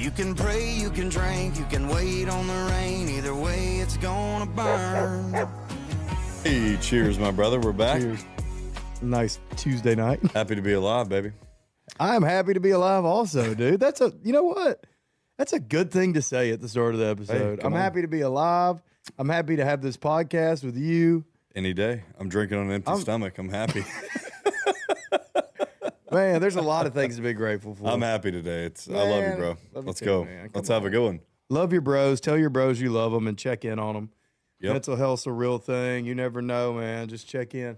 You can pray, you can drink, you can wait on the rain. Either way, it's gonna burn. Hey, cheers, my brother. We're back. Cheers. Nice Tuesday night. Happy to be alive, baby. I'm happy to be alive also, dude. You know what? That's a good thing to say at the start of the episode. I'm happy to be alive. I'm happy to have this podcast with you. Any day. I'm drinking on an empty stomach. I'm happy. Man, there's a lot of things to be grateful for. I'm happy today. I love you, bro. Let's go. Let's have a good one. Love your bros. Tell your bros you love them and check in on them. Yep. Mental health's a real thing. You never know, man. Just check in.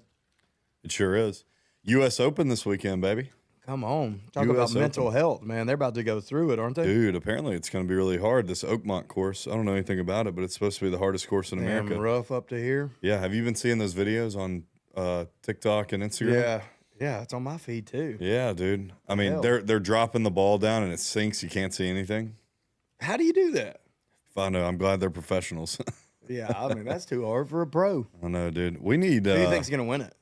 It sure is. U.S. Open this weekend, baby. Come on. Talk about mental health, man. They're about to go through it, aren't they? Dude, apparently it's going to be really hard. This Oakmont course, I don't know anything about it, but it's supposed to be the hardest course in America. Rough up to here. Yeah. Have you been seeing those videos on TikTok and Instagram? Yeah. Yeah, it's on my feed too. Yeah, dude. I mean, they're dropping the ball down and it sinks. You can't see anything. How do you do that? I know. I'm glad they're professionals. Yeah, I mean, that's too hard for a pro. I know, dude. We need... Who do you think's going to win it?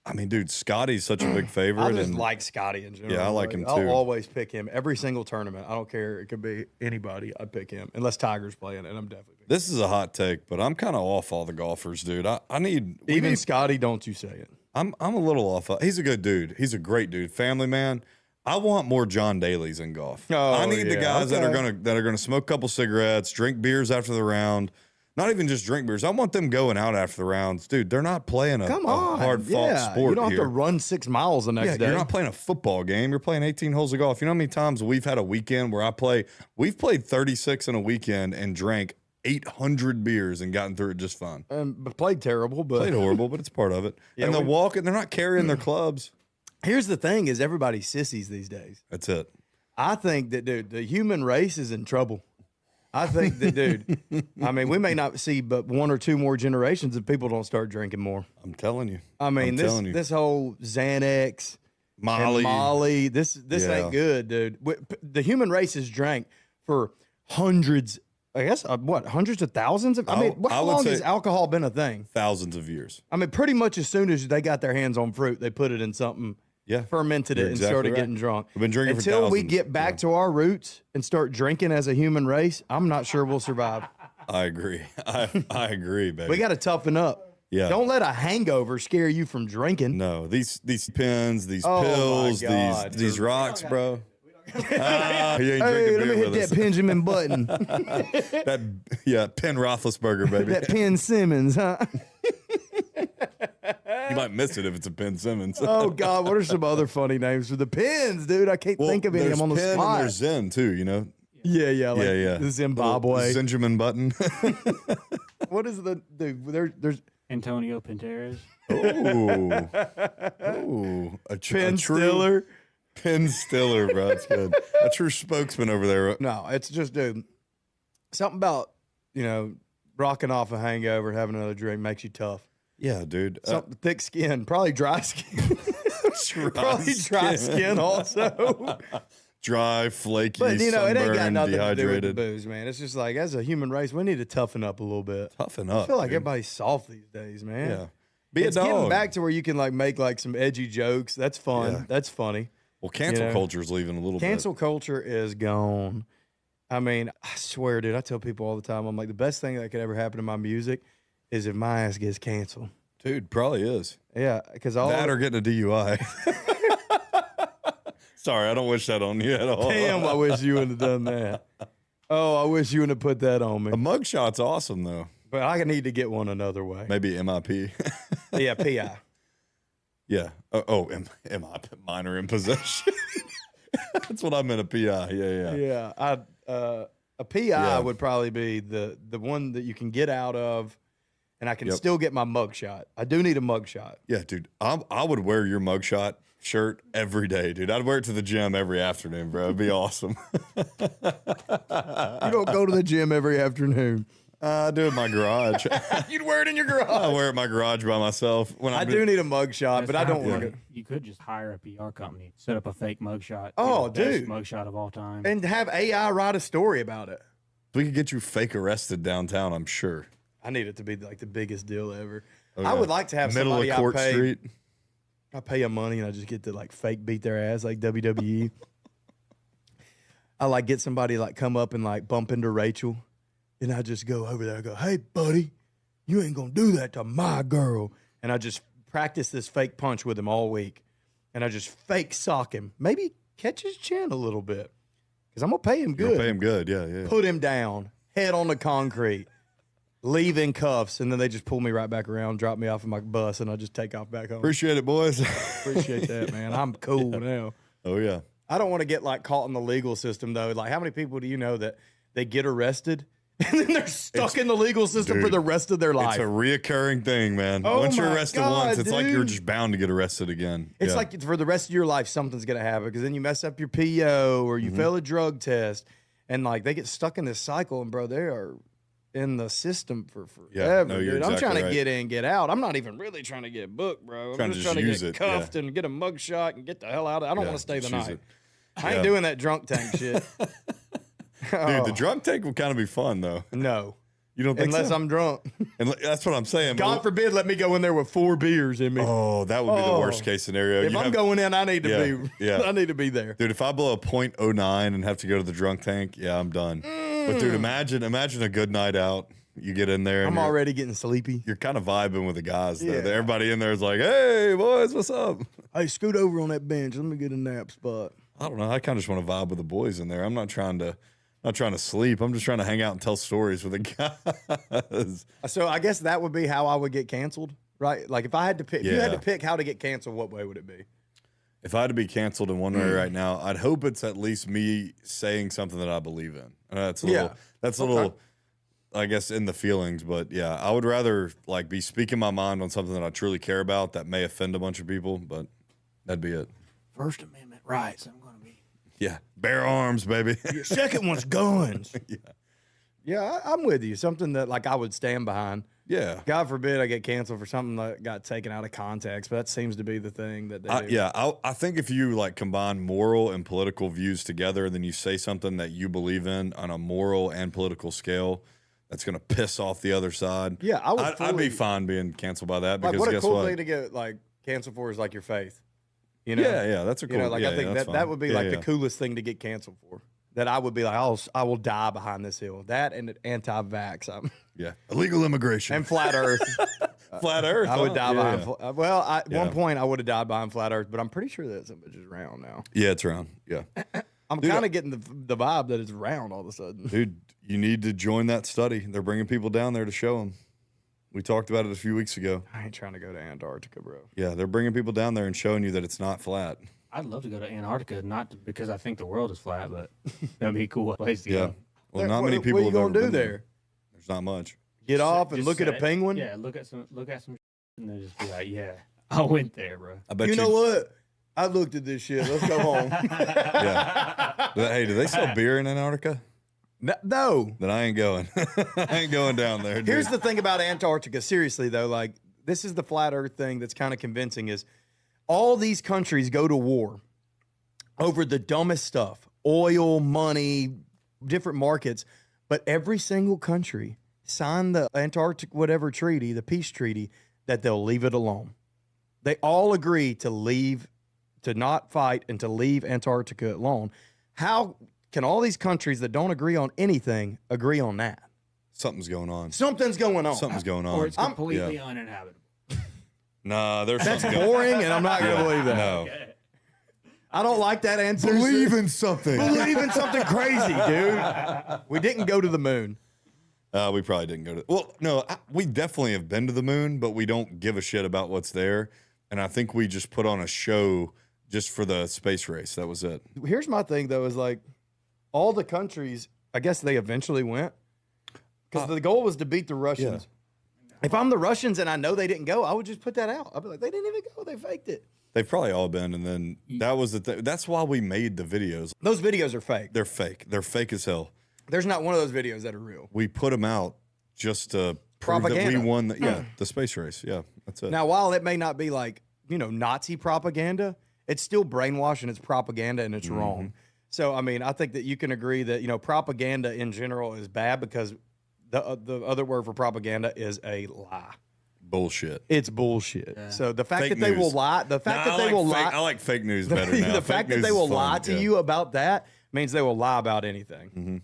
I mean, dude, Scotty's such a big favorite. I just like Scotty in general. Yeah, I like him too. I'll always pick him every single tournament. I don't care. It could be anybody. I'd pick him unless Tiger's playing, and I'm definitely picking This is a hot take, but I'm kind of off all the golfers, dude. I need... Even Scotty, don't you say it. I'm a little off. He's a good dude. He's a great dude. Family man. I want more John Daly's in golf. I need the guys that are gonna smoke a couple cigarettes, drink beers after the round. Not even just drink beers. I want them going out after the rounds. Dude, they're not playing a hard-fought sport. You don't have to run 6 miles the next day. You're not playing a football game. You're playing 18 holes of golf. You know how many times we've had a weekend where we've played 36 in a weekend and drank 800 beers and gotten through it just fine. But played terrible. Played horrible, but it's part of it. Yeah, and they're walking. They're not carrying their clubs. Here's the thing is everybody's sissies these days. That's it. I think that, dude, the human race is in trouble. I think that, dude, I mean, we may not see but 1 or 2 more generations if people don't start drinking more. I'm telling you. I mean, this whole Xanax, Molly, this ain't good, dude. The human race has drank for hundreds, I guess, hundreds of thousands of, how long has alcohol been a thing? Thousands of years. I mean, pretty much as soon as they got their hands on fruit, they put it in something. Yeah, fermented it and started getting drunk. We've been drinking until we get back to our roots and start drinking as a human race. I'm not sure we'll survive. I agree. I agree, baby. We got to toughen up. Yeah. Don't let a hangover scare you from drinking. No, these pins, these pills, these rocks, bro. You ain't let me hit that Benjamin Button. Penn Roethlisberger, baby. That Penn Simmons, huh? You might miss it if it's a Penn Simmons. Oh, God. What are some other funny names for the Pins, dude? I can't think of any. I'm on the Penn spot. And there's Zen, too, you know? Yeah. Zimbabwe. Benjamin Button. What is there's Antonio Pinteres. A Penn Stiller. Penn Stiller, bro. That's good. A true spokesman over there. No, it's just, dude, something about, rocking off a hangover and having another drink makes you tough. Yeah, dude. Something thick skin, probably dry skin. Probably dry skin also. Dry, flaky, but it ain't got nothing dehydrated. to do with the booze, man. It's just like, as a human race, we need to toughen up a little bit. Toughen up. I feel like everybody's soft these days, man. Yeah. It's getting back to where you can make some edgy jokes. That's fun. Yeah. That's funny. Well, cancel culture's leaving a little bit. Cancel culture is gone. I mean, I swear, dude, I tell people all the time, I'm like, the best thing that could ever happen to my music is if my ass gets canceled. Dude, probably is. Yeah, because or getting a DUI. Sorry, I don't wish that on you at all. Damn, I wish you would have done that. Oh, I wish you would have put that on me. A mugshot's awesome, though. But I need to get one another way. Maybe MIP. Yeah, PI. Yeah. MIP, minor in possession. That's what I meant, a PI. Yeah. A PI would probably be the one that you can get out of, and I can still get my mugshot. I do need a mugshot. Yeah, dude. I would wear your mugshot shirt every day, dude. I'd wear it to the gym every afternoon, bro. It'd be awesome. You don't go to the gym every afternoon. I do it in my garage. You'd wear it in your garage. I wear it in my garage by myself. I do need a mugshot, but I don't want it. You could just hire a PR company, set up a fake mugshot. Oh, dude. Best mugshot of all time. And have AI write a story about it. We could get you fake arrested downtown, I'm sure. I need it to be like the biggest deal ever. Okay. I would like to have middle somebody of Court Street. I pay them money and I just get to fake beat their ass like WWE. I like get somebody like come up and like bump into Rachel, and I just go over there and go, "Hey, buddy, you ain't gonna do that to my girl." And I just practice this fake punch with him all week, and I just fake sock him, maybe catch his chin a little bit, because I'm gonna pay him good. You'll pay him good, yeah. Put him down, head on the concrete, leave in cuffs, and then they just pull me right back around, drop me off in my bus, and I just take off back home. Appreciate it, boys. Appreciate that, man. I'm cool now. Oh yeah. I don't want to get like caught in the legal system though. Like, how many people do you know that they get arrested and then they're stuck in the legal system for the rest of their life? It's a reoccurring thing, man. Oh Once you're my arrested God, once, it's like dude. you're just bound to get arrested again. It's like for the rest of your life, something's gonna happen because then you mess up your PO or you fail a drug test, and like they get stuck in this cycle. And bro, they are in the system for forever. no, you're dude. I'm exactly trying to right. get in, get out. I'm not even really trying to get booked, bro. I'm just trying to use get it, cuffed and get a mug shot and get the hell out of it. I don't want to stay the just use night. it. I ain't doing that drunk tank shit. Dude, the drunk take will kind of be fun though. No. You don't think Unless so? I'm drunk. And that's what I'm saying. God forbid, let me go in there with 4 beers in me. Oh, that would be the worst case scenario. If I'm going in, I need to be. Yeah. I need to be there. Dude, if I blow a .09 and have to go to the drunk tank, yeah, I'm done. But dude, imagine a good night out. You get in there and I'm already getting sleepy. you're kind of vibing with the guys. Though. Yeah. Everybody in there is like, "Hey, boys, what's up?" Hey, scoot over on that bench. Let me get a nap spot. I don't know. I kind of just want to vibe with the boys in there. I'm not trying to sleep. I'm just trying to hang out and tell stories with the guys. So I guess that would be how I would get canceled, right? Like if I had to pick, if you had to Yeah. pick how to get canceled, what way would it be? If I had to be canceled in one way right now, I'd hope it's at least me saying something that I believe in. That's a little. Yeah. That's a little. I guess in the feelings, but yeah, I would rather like be speaking my mind on something that I truly care about that may offend a bunch of people, but that'd be it. First Amendment rights. I'm going to be. Yeah, bear arms, baby. Your second one's guns. Yeah, I'm with you. Something that like I would stand behind. Yeah. God forbid I get canceled for something that got taken out of context, but that seems to be the thing that they do. I think if you like combine moral and political views together, then you say something that you believe in on a moral and political scale, that's gonna piss off the other side. Yeah, I'd be fine being canceled by that Like, because what a guess cool what? thing to get like canceled for is like your faith. You know? Yeah, that's a cool. You know, like yeah, I think that's that fine. would be Yeah, like yeah. the coolest thing to get canceled for. That I would be like, I will die behind this hill. That and anti-vax Yeah, illegal immigration and flat Earth. flat Earth. I would huh? die Yeah, behind. yeah. Well, at Yeah. one point I would have died behind flat Earth, but I'm pretty sure that something's just round now. Yeah, it's around. Yeah, I'm kind of getting the vibe that it's round all of a sudden. dude, you need to join that study. They're bringing people down there to show them. We talked about it a few weeks ago. I ain't trying to go to Antarctica, bro. Yeah, they're bringing people down there and showing you that it's not flat. I'd love to go to Antarctica, because I think the world is flat, but that'd be a cool place to Yeah. go. Well, not many people What you have gonna ever do been there? There's not much. Get off and Just look at a sit- penguin? Yeah, look at some, and then just be like, yeah, I went there, bro. I bet You know what? I looked at this shit. Let's go home. Yeah. Hey, do they sell beer in Antarctica? No. Then I ain't going. I ain't going down there. Dude. Here's the thing about Antarctica. Seriously, though, like, this is the flat Earth thing that's kind of convincing is all these countries go to war over the dumbest stuff, oil, money, different markets, but every single country signed the Antarctic whatever treaty, the peace treaty, that they'll leave it alone. They all agree to leave, to not fight, and to leave Antarctica alone. How can all these countries that don't agree on anything agree on that? Something's going on. Something's going on. Something's going on. Or it's completely uninhabitable. Nah, there's That's something boring, and I'm not going to Yeah, believe that. No. I don't like that answer. Believe in something. Believe in something crazy, dude. We didn't go to the moon. We probably didn't go to. Well, no, we definitely have been to the moon, but we don't give a shit about what's there. And I think we just put on a show just for the space race. That was it. Here's my thing, though, is like all the countries, I guess they eventually went because the goal was to beat the Russians. If I'm the Russians and I know they didn't go, I would just put that out. I'd be like, they didn't even go. They faked it. They've probably all been, and then that was the thing. That's why we made the videos. Those videos are fake. They're fake. They're fake as hell. There's not one of those videos that are real. We put them out just to prove that Propaganda. we won. The space race. Yeah, that's it. Now, while it may not be like, Nazi propaganda, it's still brainwashing. It's propaganda and it's wrong. So, I mean, I think that you can agree that, propaganda in general is bad because the other word for propaganda is a lie. Bullshit. It's bullshit. So the fact Fake that they will news. lie, the fact Nah, that they will lie, I like fake news better now. the Fake fact that news they is will fun, lie to yeah. you about that means they will lie about anything. Mm-hmm.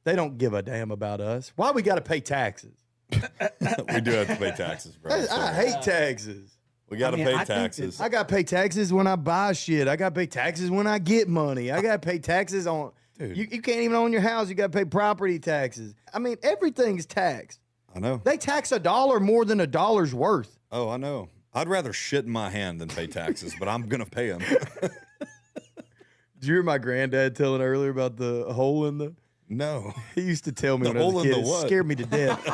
They don't give a damn about us. Why we got to pay taxes? We do have to pay taxes, bro. I hate taxes. We got to pay taxes. I got to pay taxes when I buy shit. I got to pay taxes when I get money. I got to pay taxes on. Dude. You can't even own your house. You got to pay property taxes. I mean, everything's taxed. I know. They tax $1 more than $1's worth. Oh, I know. I'd rather shit in my hand than pay taxes, but I'm gonna pay them. Did you hear my granddad telling earlier about the hole in the? No. He used to tell me The when I was hole a in kid. the It what? scared me to death.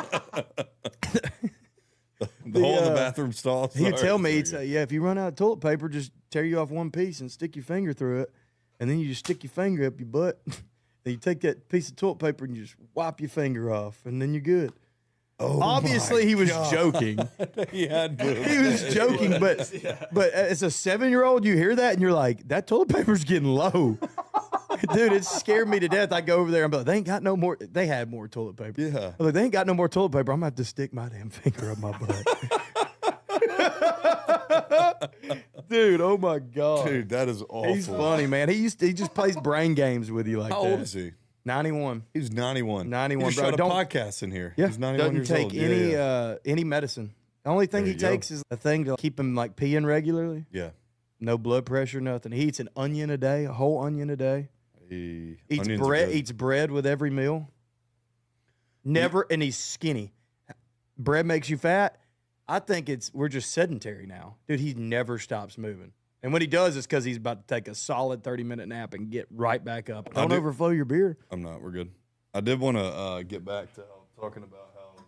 The hole in the bathroom stall. He'd tell me, he'd Sorry. say, yeah, if you run out of toilet paper, just tear you off one piece and stick your finger through it. And then you just stick your finger up your butt. Then you take that piece of toilet paper and you just wipe your finger off. And then you're good. Oh, Obviously, he was joking. He had to. He was joking, but as a 7-year-old, you hear that and you're like, that toilet paper's getting low. Dude, it scared me to death. I go over there and be like, they ain't got no more. They had more toilet paper. Yeah. I'm like, they ain't got no more toilet paper. I'm going to have to stick my damn finger up my butt. Dude, oh my God. Dude, that is awful. He's funny, man. He just plays brain games with you like How that. old is he? 91. He's 91. 91, He just bro. shot a Don't- podcast in here. Yeah, He's 91 doesn't years take old. any Yeah. any medicine. The only thing There he you go. takes is a thing to keep him like peeing regularly. Yeah. No blood pressure, nothing. He eats an onion a day, a whole onion a day. He Eats onions are bread. good. Eats bread with every meal. Never, and he's skinny. Bread makes you fat. I think we're just sedentary now, dude. He never stops moving, and when he does, it's because he's about to take a solid 30-minute nap and get right back up. Don't overflow your beer. I'm not. We're good. I did want to get back to talking about how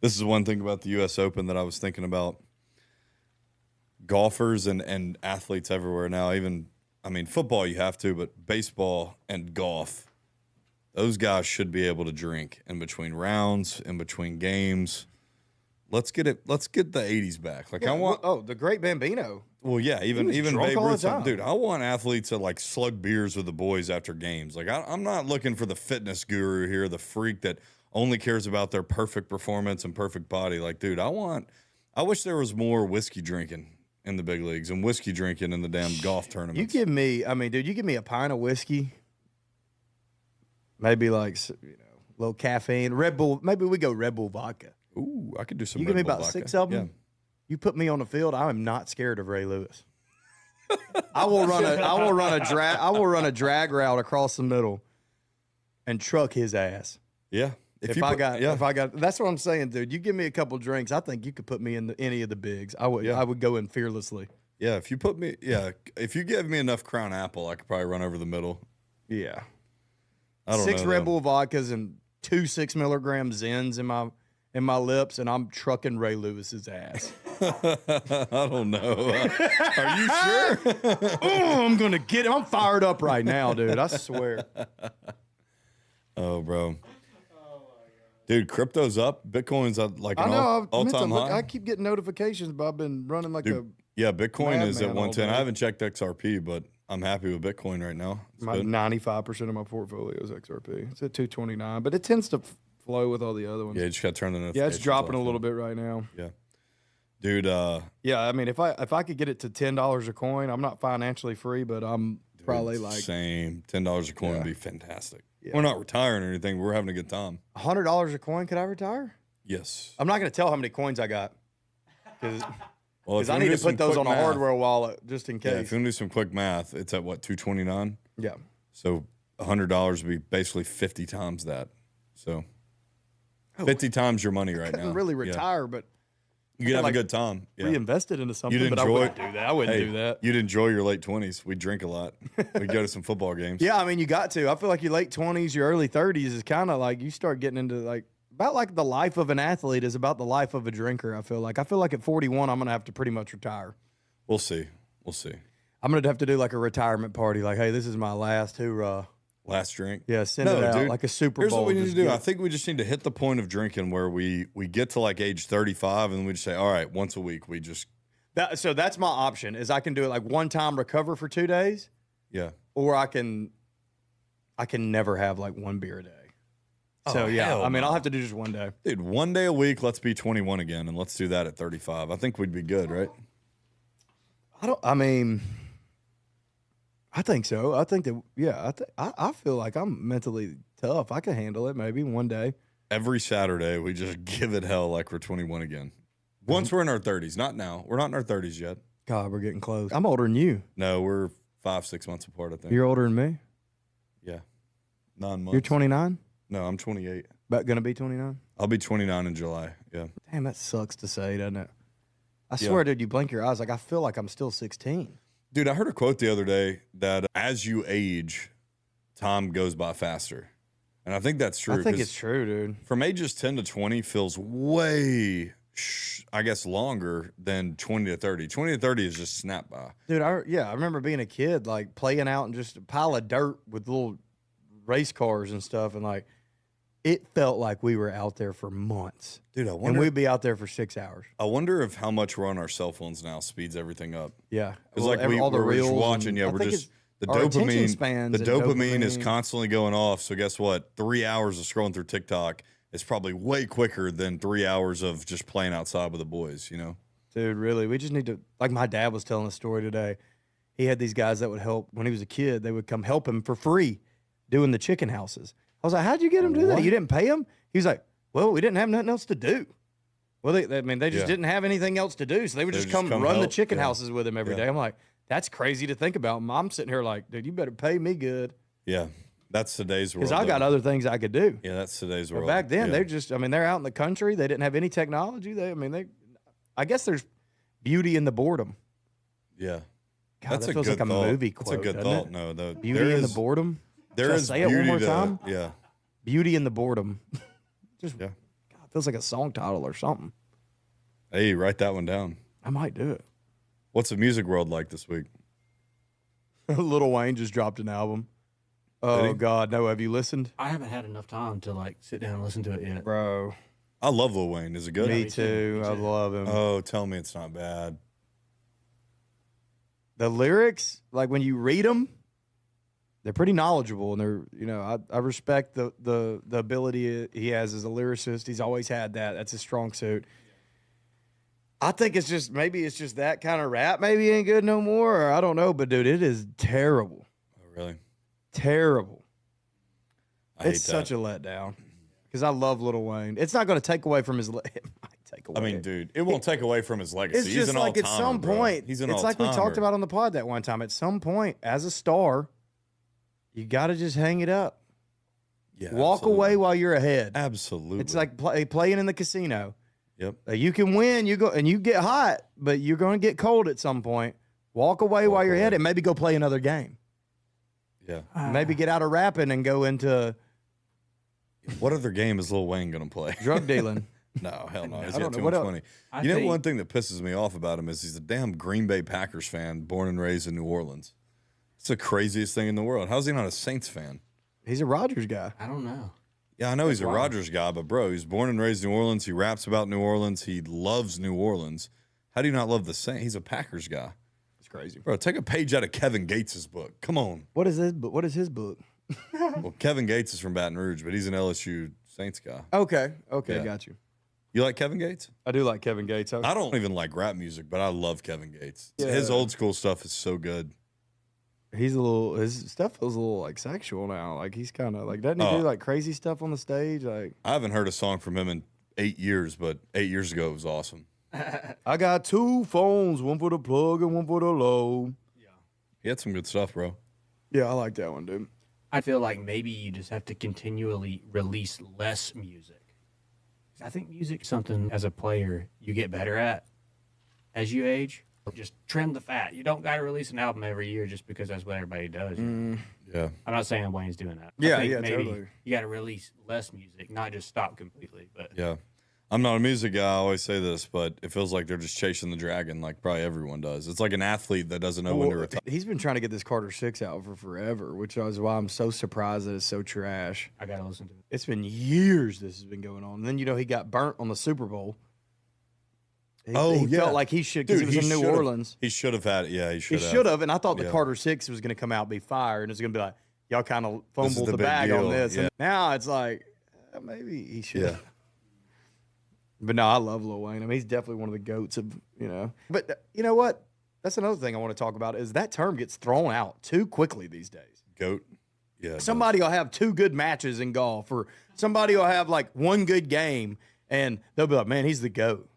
this is one thing about the U.S. Open that I was thinking about. Golfers and athletes everywhere now. Even, I mean, football you have to, but baseball and golf, those guys should be able to drink in between rounds, in between games. Let's get it. Let's get the '80s back. Like I want. The great Bambino. Well, yeah, even was drunk Babe all the Ruth, time. dude. I want athletes to like slug beers with the boys after games. Like I'm not looking for the fitness guru here, the freak that only cares about their perfect performance and perfect body. Like, dude, I wish there was more whiskey drinking in the big leagues and whiskey drinking in the damn golf tournaments. You give me a pint of whiskey, maybe like a little caffeine, Red Bull. Maybe we go Red Bull vodka. Ooh, I could do some. You Red give me Bull about vodka. 6 of them. Yeah. You put me on the field, I am not scared of Ray Lewis. I will run a drag route across the middle and truck his ass. Yeah. If I got, that's what I'm saying, dude. You give me a couple drinks, I think you could put me in any of the bigs. I would go in fearlessly. Yeah, if you give me enough Crown Apple, I could probably run over the middle. Yeah. I don't 6 know. Red though. Bull vodkas and 2 6-milligram Zens in my lips, and I'm trucking Ray Lewis's ass. I don't know. Are you sure? Oh, I'm gonna get him. I'm fired up right now, dude. I swear. Oh, bro. Dude, crypto's up. Bitcoin's at like an I know. all-time high. I keep getting notifications, but I've been running like Dude, yeah, Bitcoin is at madman all 110. day. I haven't checked XRP, but I'm happy with Bitcoin right now. It's good. 95% of my portfolio is XRP. It's at 229, but it tends to flow with all the other ones. Yeah, you just got to turn the Yeah, notifications it's dropping a off. little bit right now. Yeah. Dude, Yeah, I mean, if I could get it to $10 a coin, I'm not financially free, but I'm probably like same. $10 a coin would be fantastic. Yeah. We're not retiring or anything. We're having a good time. $100 a coin. Could I retire? Yes. I'm not going to tell how many coins I got because Well, if I you need wanna to do put some those quick on a math- hardware wallet just in Yeah, if case. you want to do some quick math, it's at what, 229? Yeah. So $100 would be basically 50 times that. So 50 times your money right now. Couldn't really Yeah. retire, but You could have like, a good time. Yeah. reinvest it into something. You'd But I enjoy- wouldn't do that. I wouldn't do that. You'd enjoy your late 20s. We'd drink a lot. We'd go to some football games. Yeah, I mean, you got to. I feel like your late 20s, your early 30s is kind of like you start getting into about like the life of an athlete is about the life of a drinker. I feel like at 41, I'm going to have to pretty much retire. We'll see. We'll see. I'm going to have to do like a retirement party. Like, hey, this is my last hoorah. Last drink. Yeah, send it out like a Super Here's Bowl. what we need to Just do. get- I think we just need to hit the point of drinking where we get to like age 35 and we just say, all right, once a week we just So that's my option is I can do it like one time, recover for 2 days, yeah. or I can never have like one beer a day. So Oh, yeah, hell I mean, no. I'll have to do just one day. Dude, one day a week, let's be 21 again and let's do that at 35. I think we'd be good, right? I I think so. I think that, yeah, I feel like I'm mentally tough. I can handle it maybe one day. Every Saturday, we just give it hell like we're 21 again. Once we're in our 30s, not now. We're not in our 30s yet. God, we're getting close. I'm older than you. No, we're 5-6 months apart, I think. You're older than me? Yeah. 9 months. You're 29? No, I'm 28. About going to be 29? I'll be 29 in July. Yeah. Damn, that sucks to say, doesn't it? I swear, dude, you blink your eyes. Like, I feel like I'm still 16. Dude, I heard a quote the other day that as you age, time goes by faster. And I think that's true. I think it's true, dude. From ages 10 to 20 feels way, I guess, longer than 20 to 30. 20 to 30 is just snap by. Dude, I remember being a kid, like, playing out in just a pile of dirt with little race cars and stuff, and, like, it felt like we were out there for months. Dude, I wonder. And we'd be out there for 6 hours. I wonder if how much we're on our cell phones now speeds everything up. Yeah. It's like all the we're just reels watching. Yeah, I we're think just, the our attention dopamine, spans the and dopamine is dopamine. constantly going off. So guess what? 3 hours of scrolling through TikTok is probably way quicker than 3 hours of just playing outside with the boys, you know? Dude, really, we just need to, like my dad was telling a story today. He had these guys that would help when he was a kid. They would come help him for free doing the chicken houses. I was like, how'd you get him to do that? You didn't pay him? He was like, well, we didn't have nothing else to do. Well, they just didn't have anything else to do. So they would just come run the help. chicken houses with him every day. I'm like, that's crazy to think about. I'm sitting here like, dude, you better pay me good. Yeah. That's today's world. Because I got other things I could do. Yeah, that's today's world. But back then, yeah. they're out in the country. They didn't have any technology. I guess there's beauty in the boredom. Yeah. God, that's that a feels good like a thought. movie That's quote. a good doesn't thought. it? No, Beauty in the boredom. There Should I is say it one more beauty time? Yeah. Beauty in the boredom. Just Yeah. God, feels like a song title or something. Hey, write that one down. I might do it. What's the music world like this week? Lil Wayne just dropped an album. Did Oh he? God, no! Have you listened, I haven't had enough time to like sit down and listen to it yet. bro? I love Lil Wayne. Is it good? Me me too. too. I love him. Oh, tell me it's not bad. The lyrics, like when you read them, they're pretty knowledgeable, and I respect the ability he has as a lyricist. He's always had that. That's his strong suit. I think it's just that kind of rap maybe ain't good no more, or I don't know, but dude, it is terrible. Oh, really? Terrible. I hate It's such that. a letdown because I love Lil Wayne. It's not going to take away from his. It might take away. I mean, dude, it won't take away from his legacy. it's He's just an like at all-timer, some bro. point, He's an it's like we talked all-timer. about on the pod that one time. At some point, as a star, you got to just hang it up. Yeah, Walk absolutely. away while you're ahead. Absolutely. It's like playing in the casino. Yep. You can win, you go and you get hot, but you're going to get cold at some point. Walk away while you're ahead, and maybe go play another game. Yeah. Maybe get out of rapping and go into What other game is Lil Wayne gonna play? drug dealing. No, hell no. He's I got don't know. too What much else? money. I You know, think- one thing that pisses me off about him is he's a damn Green Bay Packers fan, born and raised in New Orleans. It's the craziest thing in the world. How's he not a Saints fan? He's a Rodgers guy. I don't know. Yeah, I know he's a wild. Rodgers guy, but bro, he's born and raised in New Orleans. He raps about New Orleans. He loves New Orleans. How do you not love the Saints? He's a Packers guy. It's crazy. Bro, take a page out of Kevin Gates' book. Come on. What is his book? Well, Kevin Gates is from Baton Rouge, but he's an LSU Saints guy. Okay, Yeah. got you. You like Kevin Gates? I do like Kevin Gates. I don't even like rap music, but I love Kevin Gates. Yeah. His old school stuff is so good. His stuff feels a little like sexual now. Like he's kind of like, doesn't he do like crazy stuff on the stage? Like, I haven't heard a song from him in 8 years, but 8 years ago it was awesome. I got two phones, one for the plug and one for the low. He had some good stuff, bro. Yeah, I like that one, dude. I feel like maybe you just have to continually release less music. I think music is something as a player you get better at as you age. Just trim the fat. You don't got to release an album every year just because that's what everybody does. Yeah. I'm not saying Wayne's doing that. Yeah, I think yeah, maybe totally. You got to release less music, not just stop completely. But Yeah. I'm not a music guy. I always say this, but it feels like they're just chasing the dragon like probably everyone does. It's like an athlete that doesn't know when to retire. He's been trying to get this Carter 6 out for forever, which is why I'm so surprised that it's so trash. I got to listen to it. It's been years this has been going on. And then, he got burnt on the Super Bowl. He felt like he should, because Dude, he was in New should've- Orleans. He should have had it. Yeah, he He should have. should have. And I thought the Yeah. Carter 6 was going to come out and be fire. And it's going to be like, y'all kind of This is fumbled the the big bag on deal. this. Yeah. And now it's like, maybe he should. Yeah. But no, I love Lil Wayne. I mean, he's definitely one of the GOATs of, But you know what? That's another thing I want to talk about is that term gets thrown out too quickly these days. GOAT. Yeah. Somebody will have 2 good matches in golf, or somebody will have like 1 good game, and they'll be like, man, he's the GOAT.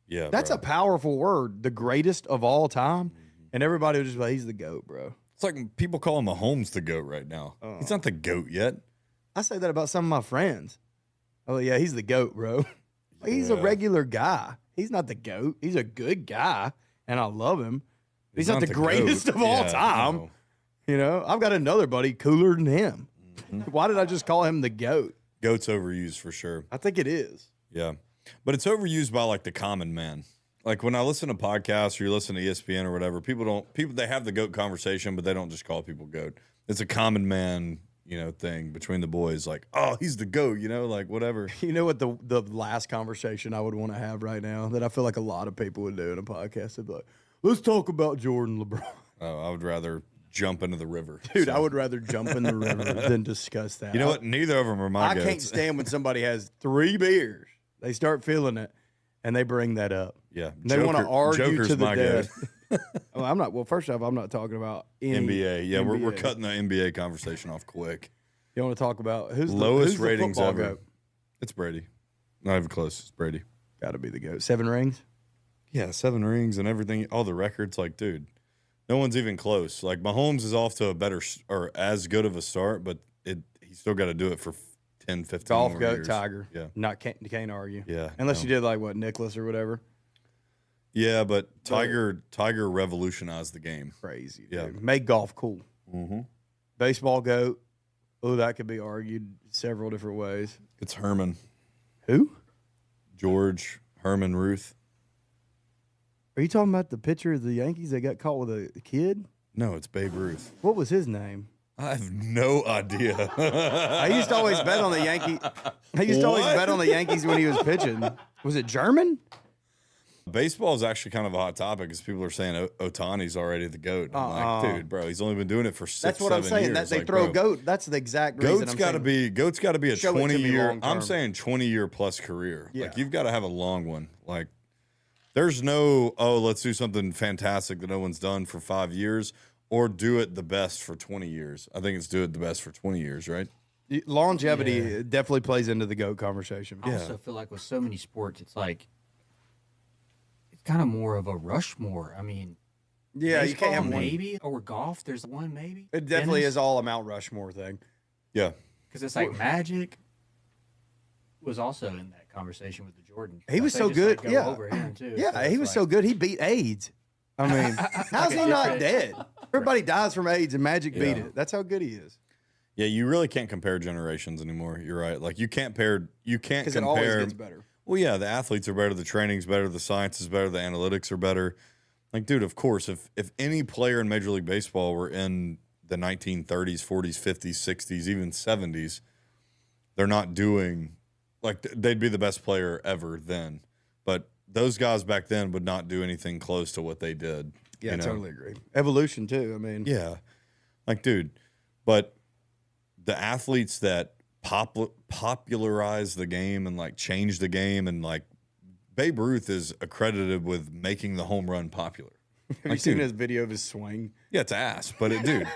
Yeah. That's a powerful word, the greatest of all time. And everybody will just be like, he's the GOAT, bro. It's like people call Mahomes the GOAT right now. He's not the GOAT yet. I say that about some of my friends. Oh, yeah, he's the GOAT, bro. He's a regular guy. He's not the GOAT. He's a good guy, and I love him. He's not the greatest GOAT. of all Yeah, time. no. You know, I've got another buddy cooler than him. Why did I just call him the GOAT? GOAT's overused for sure. I think it is. Yeah. But it's overused by like the common man. Like when I listen to podcasts or you listen to ESPN or whatever, people they have the GOAT conversation, but they don't just call people GOAT. It's a common man, thing between the boys. Like, oh, he's the GOAT, like whatever. You know what the last conversation I would want to have right now that I feel like a lot of people would do in a podcast? They'd be like, let's talk about Jordan LeBron. Oh, I would rather jump into the river. Dude, I would rather jump in the river than discuss that. You know what? Neither of them are my I goats. can't stand when somebody has 3 beers. They start feeling it, and they bring that up. Yeah. And they want to argue Joker's to the my death. Well, I'm not. Well, first off, I'm not talking about any NBA. Yeah, We're NBA. cutting the NBA conversation off quick. You want to talk about who's Lowest the ratings football ever. GOAT? It's Brady. Not even close. It's Brady. Got to be the GOAT. 7 rings. Yeah, 7 rings and everything. All the records. Like, dude, no one's even close. Like, Mahomes is off to a better or as good of a start, but he's still got to do it for 10, 15 Golf more GOAT, years. Tiger. Yeah. Can't argue. Yeah. Unless no. you did like what, Nicholas or whatever. Yeah, but Tiger revolutionized the game. Crazy. Yeah. Dude. Made golf cool. Mm-hmm. Baseball GOAT. Oh, that could be argued several different ways. It's Herman. Who? George Herman Ruth. Are you talking about the pitcher of the Yankees that got caught with a kid? No, it's Babe Ruth. What was his name? I have no idea. I used to always bet on the Yankees. I used to always bet on the Yankees when he was pitching. Was it German? Baseball is actually kind of a hot topic because people are saying Otani's already the GOAT. I'm like, dude, bro, he's only been doing it for 6, That's what I'm 7 saying. years. That they Like, throw bro, GOAT. That's the exact reason. GOAT's got to be a Show it to me 20-year. long term. I'm saying 20-year plus career. Yeah. Like you've got to have a long one. Like there's no let's do something fantastic that no one's done for 5 years or do it the best for 20 years. I think it's do it the best for 20 years, right? Longevity definitely plays into the GOAT conversation. I also feel like with so many sports, it's like it's kind of more of a Rushmore. I mean, Yeah, you can't have baseball, one. maybe, or golf. There's one maybe. It definitely Tennis, is all a Mount Rushmore thing. Yeah. because it's like Magic was also in that conversation with the Jordans. He was They so just, good. like, go Yeah. over him too. Yeah, So he it's was like- so good. He beat AIDS. I mean, how's he not different- dead? Everybody dies from AIDS, and Magic beat Yeah. it. That's how good he is. Yeah, you really can't compare generations anymore. You're right. Like you can't Because it always compare. gets better. Well, yeah, the athletes are better, the training's better, the science is better, the analytics are better. Like, dude, of course, if any player in Major League Baseball were in the 1930s, 40s, 50s, 60s, even 70s, they're not doing like they'd be the best player ever then. But those guys back then would not do anything close to what they did. Yeah, you know? totally agree. Evolution too. I mean, Yeah. Like, dude, but the athletes that popularize the game and like change the game and like Babe Ruth is accredited with making the home run popular. have you seen his video of his swing? Yeah, it's ass, but dude,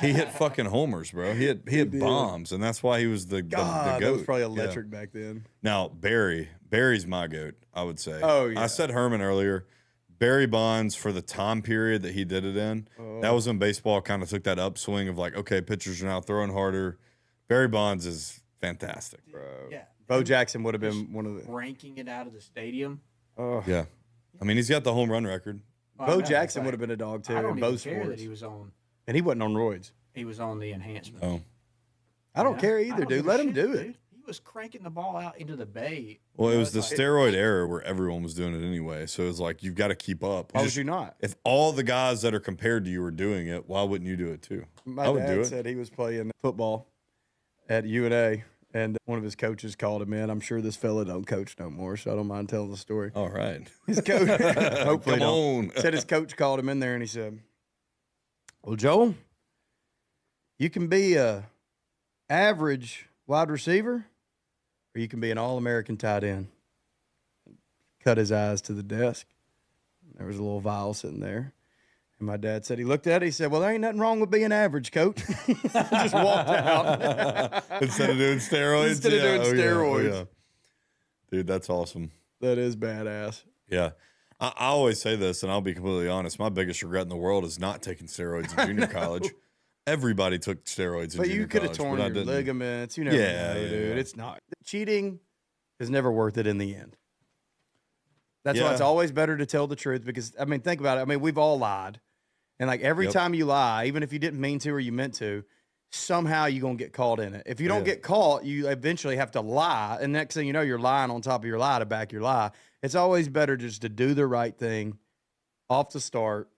he hit fucking homers, bro. He hit bombs, and that's why he was the God, GOAT. that was probably Yeah. electric back then. Now Barry's my GOAT, I would say. Oh, yeah. I said Herman earlier. Barry Bonds for the time period that he did it in. That was when baseball kind of took that upswing of like, okay, pitchers are now throwing harder. Barry Bonds is fantastic. Yeah. Bo Jackson would have been one of the. Ranking it out of the stadium. Yeah. I mean, he's got the home run record. Oh, I Bo know, Jackson it's like- would have been a dog too I don't in even both care that sports, he was on. and he wasn't on roids. He was on the enhancement. Oh. I don't Yeah. care I either, don't dude. give a Let him shit, do it. dude. He was cranking the ball out into the bay. Well, You it know, was the it's like- steroid era where everyone was doing it anyway. So it's like you've got to keep up. Why would Just- you not? If all the guys that are compared to you are doing it, why wouldn't you do it too? My I would do dad it. said he was playing football at UNA, and one of his coaches called him in. I'm sure this fella don't coach no more, so I don't mind telling the story. All right. His coach, hopefully, Come don't. on. Said his coach called him in there, and he said, "Well, Joel, you can be a average wide receiver, or you can be an All-American tight end." Cut his eyes to the desk. There was a little vial sitting there. And my dad said, he looked at it, he said, well, there ain't nothing wrong with being average, coach. Just walked out. Instead of doing steroids? Instead of doing steroids. Yeah. Dude, that's awesome. That is badass. Yeah. I always say this, and I'll be completely honest. My biggest regret in the world is not taking steroids in junior college. Everybody took steroids in But junior you could have college, torn your ligaments. You never know, dude. It's not. Cheating is never worth it in the end. That's why it's always better to tell the truth because, I mean, think about it. I mean, we've all lied. And like every time you lie, even if you didn't mean to or you meant to, somehow you're going to get caught in it. If you don't get caught, you eventually have to lie. And next thing you know, you're lying on top of your lie to back your lie. It's always better just to do the right thing off the start.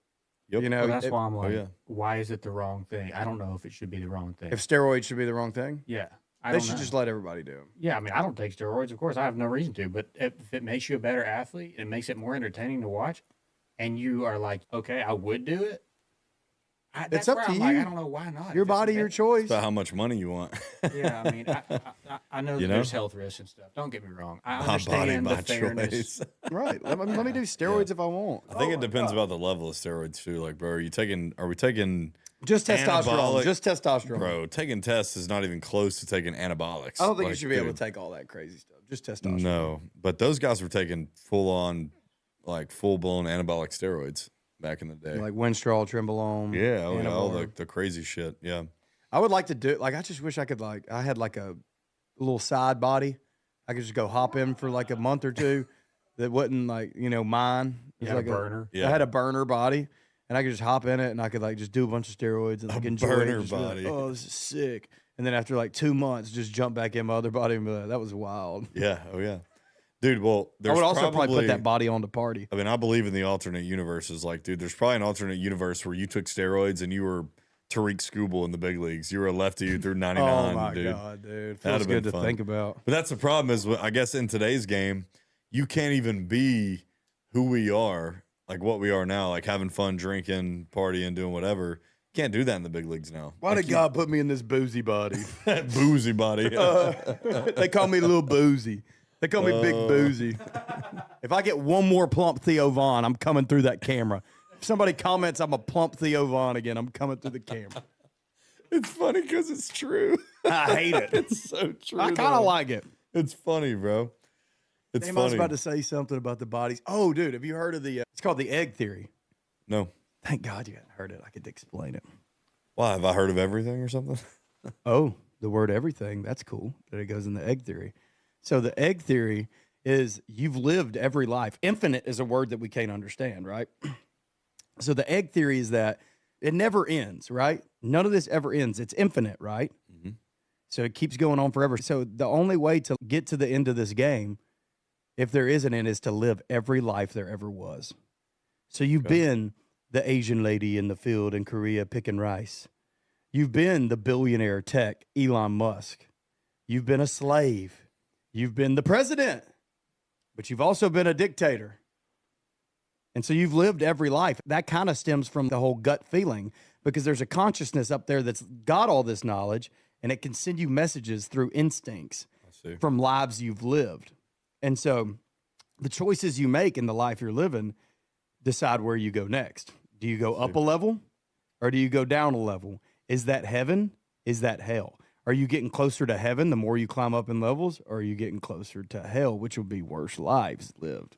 Yep. You know, well, that's why I'm like, why is it the wrong thing? I don't know if it should be the wrong thing. If steroids should be the wrong thing? Yeah. They should just let everybody do them. Yeah, I mean, I don't take steroids. Of course, I have no reason to. But if it makes you a better athlete, it makes it more entertaining to watch, and you are like, okay, I would do it. It's up to you. Like, I don't know why not. Your body, your choice. It's about how much money you want. Yeah, I mean, I know that there's health risks and stuff. Don't get me wrong. I understand the fairness. Right. Let me do steroids if I want. I think it depends about the level of steroids too. Like, bro, are we taking just testosterone? Just testosterone. Bro, taking tests is not even close to taking anabolics. I don't think you should be able to take all that crazy stuff. Just testosterone. No, but those guys were taking full-blown anabolic steroids back in the day. Like Winstrol, Trenbolone. All the crazy shit. Yeah. I would like to do, like, I just wish I could, like, I had like a little side body. I could just go hop in for like a month or two that wasn't like, mine. You had like a burner. I had a burner body and I could just hop in it and I could like just do a bunch of steroids and like enjoy burner it. Just be like, body. oh, this is sick. And then after like 2 months, just jump back in my other body and be like, that was wild. Yeah. Oh, yeah. Dude, well, I would also probably put that body on the party. I mean, I believe in the alternate universes. Like, dude, there's probably an alternate universe where you took steroids and you were Tariq Skubal in the big leagues. You were a lefty. You threw 99. Oh, my dude. God, dude. Feels good to think about. But that's the problem is, I guess, in today's game, you can't even be who we are, like what we are now, like having fun, drinking, partying, doing whatever. You can't do that in the big leagues now. Why did God put me in this boozy body? Boozy body. They call me Little Boozy. They call me Big Boozy. If I get one more plump Theo Vaughn, I'm coming through that camera. If somebody comments I'm a plump Theo Vaughn again, I'm coming through the camera. It's funny because it's true. I hate it. It's so true. I kind of like it. It's funny, bro. It's funny. I was about to say something about the bodies. Oh, dude, have you heard of it's called the egg theory. No. Thank God you hadn't heard it. I could explain it. Why? Have I heard of everything or something? Oh, the word everything. That's cool that it goes in the egg theory. So the egg theory is you've lived every life. Infinite is a word that we can't understand, right? So the egg theory is that it never ends, right? None of this ever ends. It's infinite, right? Mm-hmm. So it keeps going on forever. So the only way to get to the end of this game, if there is an end, is to live every life there ever was. So you've been the Asian lady in the field in Korea picking rice. You've been the billionaire tech, Elon Musk. You've been a slave. You've been the president, but you've also been a dictator. And so you've lived every life. That kind of stems from the whole gut feeling because there's a consciousness up there that's got all this knowledge and it can send you messages through instincts from lives you've lived. And so the choices you make in the life you're living decide where you go next. Do you go up a level or do you go down a level? Is that heaven? Is that hell? Are you getting closer to heaven the more you climb up in levels, or are you getting closer to hell, which will be worse lives lived?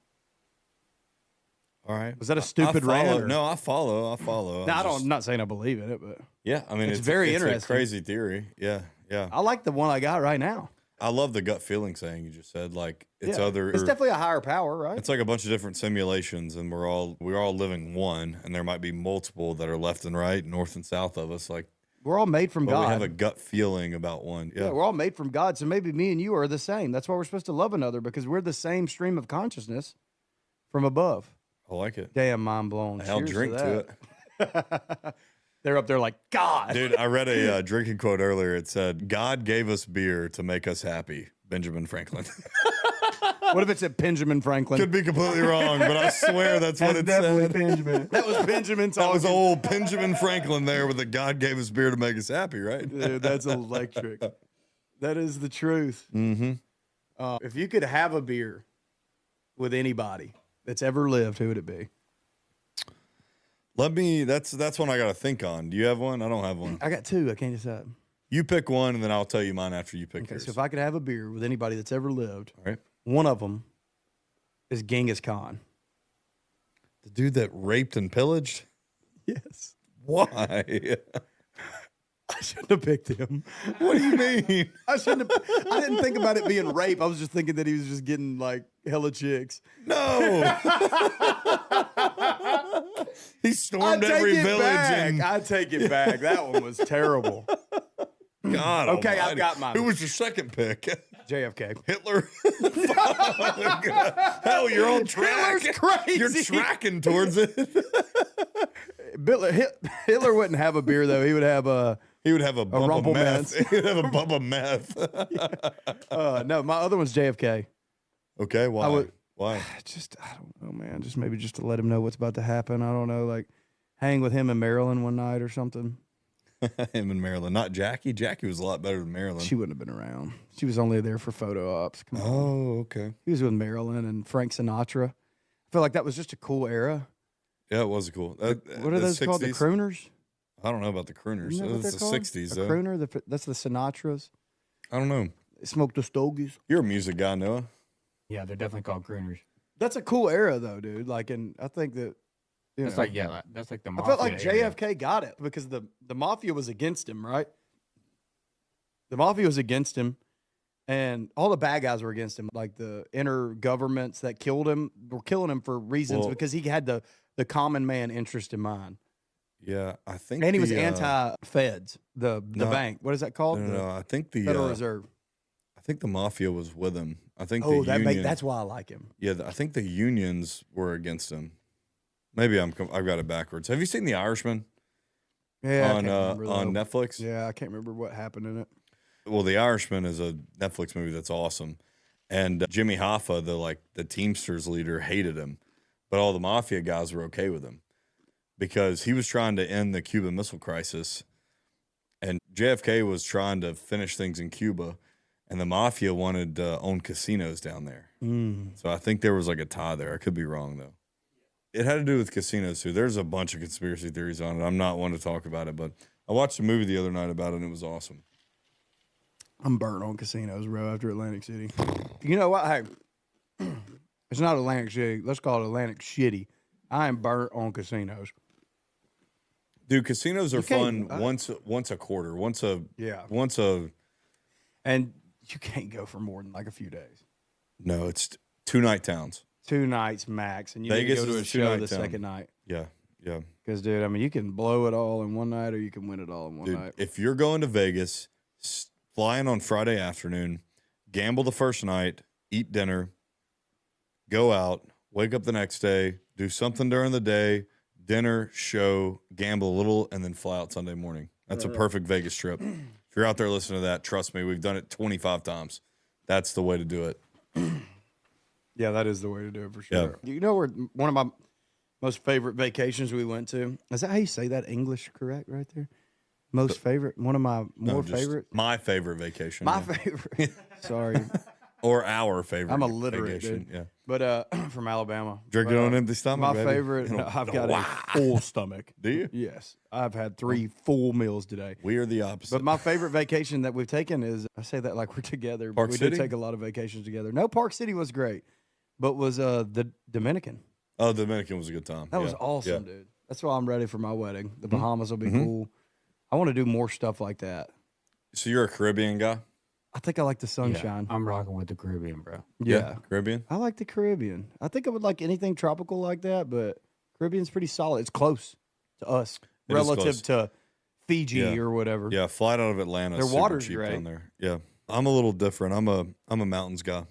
All right. Was that a stupid rant? No, I follow. No, I'm not saying I believe in it, but yeah, I mean, it's very interesting. It's a crazy theory. Yeah. I like the one I got right now. I love the gut feeling saying you just said. Like it's It's definitely a higher power, right? It's like a bunch of different simulations, and we're all living one, and there might be multiple that are left and right, north and south of us. Like we're all made from God. We have a gut feeling about one. Yeah, we're all made from God. So maybe me and you are the same. That's why we're supposed to love another because we're the same stream of consciousness from above. I like it. Damn, mind blown. I'll drink to it. They're up there like, God. Dude, I read a drinking quote earlier. It said, God gave us beer to make us happy. Benjamin Franklin. What if it's at Benjamin Franklin? Could be completely wrong, but I swear that's what it said. Benjamin. That was Benjamin talking. That was old Benjamin Franklin there with the God gave us beer to make us happy, right? Dude, that's electric. That is the truth. Mm-hmm. If you could have a beer with anybody that's ever lived, who would it be? That's one I got to think on. Do you have one? I don't have one. I got two. I can't decide. You pick one, and then I'll tell you mine after you pick yours. So if I could have a beer with anybody that's ever lived, all right, one of them is Genghis Khan. The dude that raped and pillaged? Yes. Why? I shouldn't have picked him. What do you mean? I didn't think about it being rape. I was just thinking that he was just getting like hella chicks. No. He stormed every village. I take it back. That one was terrible. God. Okay, almighty. I've got mine. Who was your second pick? JFK. Hitler. Hell, you're on track. Hitler's crazy. You're tracking towards it. Hitler wouldn't have a beer though. He would have a. He would have a bump of meth. Rumpelmans. He would have a bump of meth. No, my other one's JFK. Okay, why? Why? I don't know, man. Maybe just to let him know what's about to happen. I don't know, like hang with him in Maryland one night or something. Him in Maryland, not Jackie. Jackie was a lot better than Maryland. She wouldn't have been around. She was only there for photo ops. Come on. Oh, okay. He was with Maryland and Frank Sinatra. I feel like that was just a cool era. Yeah, it was cool. What are those 60s? called? The crooners? I don't know about the crooners. Isn't that It what was the they're 60s, called? A though. crooner? That's the Sinatras. I don't know. They smoked the stogies. You're a music guy, Noah. Yeah, they're definitely called crooners. That's a cool era, though, dude. Like, and I think that That's like that's like the I mafia. felt like era. JFK got it because the mafia was against him, right? The mafia was against him, and all the bad guys were against him. Like the inner governments that killed him were killing him for reasons because he had the common man interest in mind. Yeah, I think. And he was anti-feds, the bank. What is that called? No, I think the Federal Reserve. I think the mafia was with him. I think that's why I like him. Yeah, I think the unions were against him. Maybe I've got it backwards. Have you seen The Irishman? Yeah, on Netflix. Yeah, I can't remember what happened in it. Well, The Irishman is a Netflix movie that's awesome, and Jimmy Hoffa, the Teamsters leader, hated him, but all the mafia guys were okay with him because he was trying to end the Cuban Missile Crisis, and JFK was trying to finish things in Cuba, and the mafia wanted to own casinos down there. So I think there was like a tie there. I could be wrong though. It had to do with casinos too. There's a bunch of conspiracy theories on it. I'm not one to talk about it, but I watched a movie the other night about it, and it was awesome. I'm burnt on casinos, bro, after Atlantic City. You know what? Hey, it's not Atlantic City. Let's call it Atlantic Shitty. I am burnt on casinos. Dude, casinos are fun once a quarter. And you can't go for more than like a few days. No, it's 2-night towns. 2 nights max, and you Vegas can go to is a a show two-night the town. second night. Yeah. Because, dude, I mean, you can blow it all in one night or you can win it all in one Dude, night. if you're going to Vegas, fly in on Friday afternoon, gamble the first night, eat dinner, go out, wake up the next day, do something during the day, dinner, show, gamble a little, and then fly out Sunday morning. That's a perfect Vegas trip. If you're out there listening to that, trust me, we've done it 25 times. That's the way to do it. Yeah, that is the way to do it for sure. Yeah. You know where one of my most favorite vacations we went to? Is that how you say that? English correct right there? Most favorite? One of my favorite? My favorite vacation. My favorite. Sorry. Or our favorite. I'm illiterate, vacation. dude. Yeah. But from Alabama. Drinking on an empty stomach, My baby. favorite, I've got a full stomach. Do you? Yes. I've had 3 full meals today. We are the opposite. But my favorite vacation that we've taken is, I say that like we're together. Park but we City? did take a lot of vacations together. No, Park City was great, but was the Dominican. Oh, the Dominican was a good time. That was awesome, dude. That's why I'm ready for my wedding. The Bahamas will be cool. I want to do more stuff like that. So you're a Caribbean guy? I think I like the sunshine. I'm rocking with the Caribbean, bro. Yeah. Caribbean? I like the Caribbean. I think I would like anything tropical like that, but Caribbean's pretty solid. It's close to us It is relative close. to Fiji Yeah. or whatever. Yeah, flight out of Atlanta. Their Super water's cheap great. down there. Yeah, I'm a little different. I'm a mountains guy.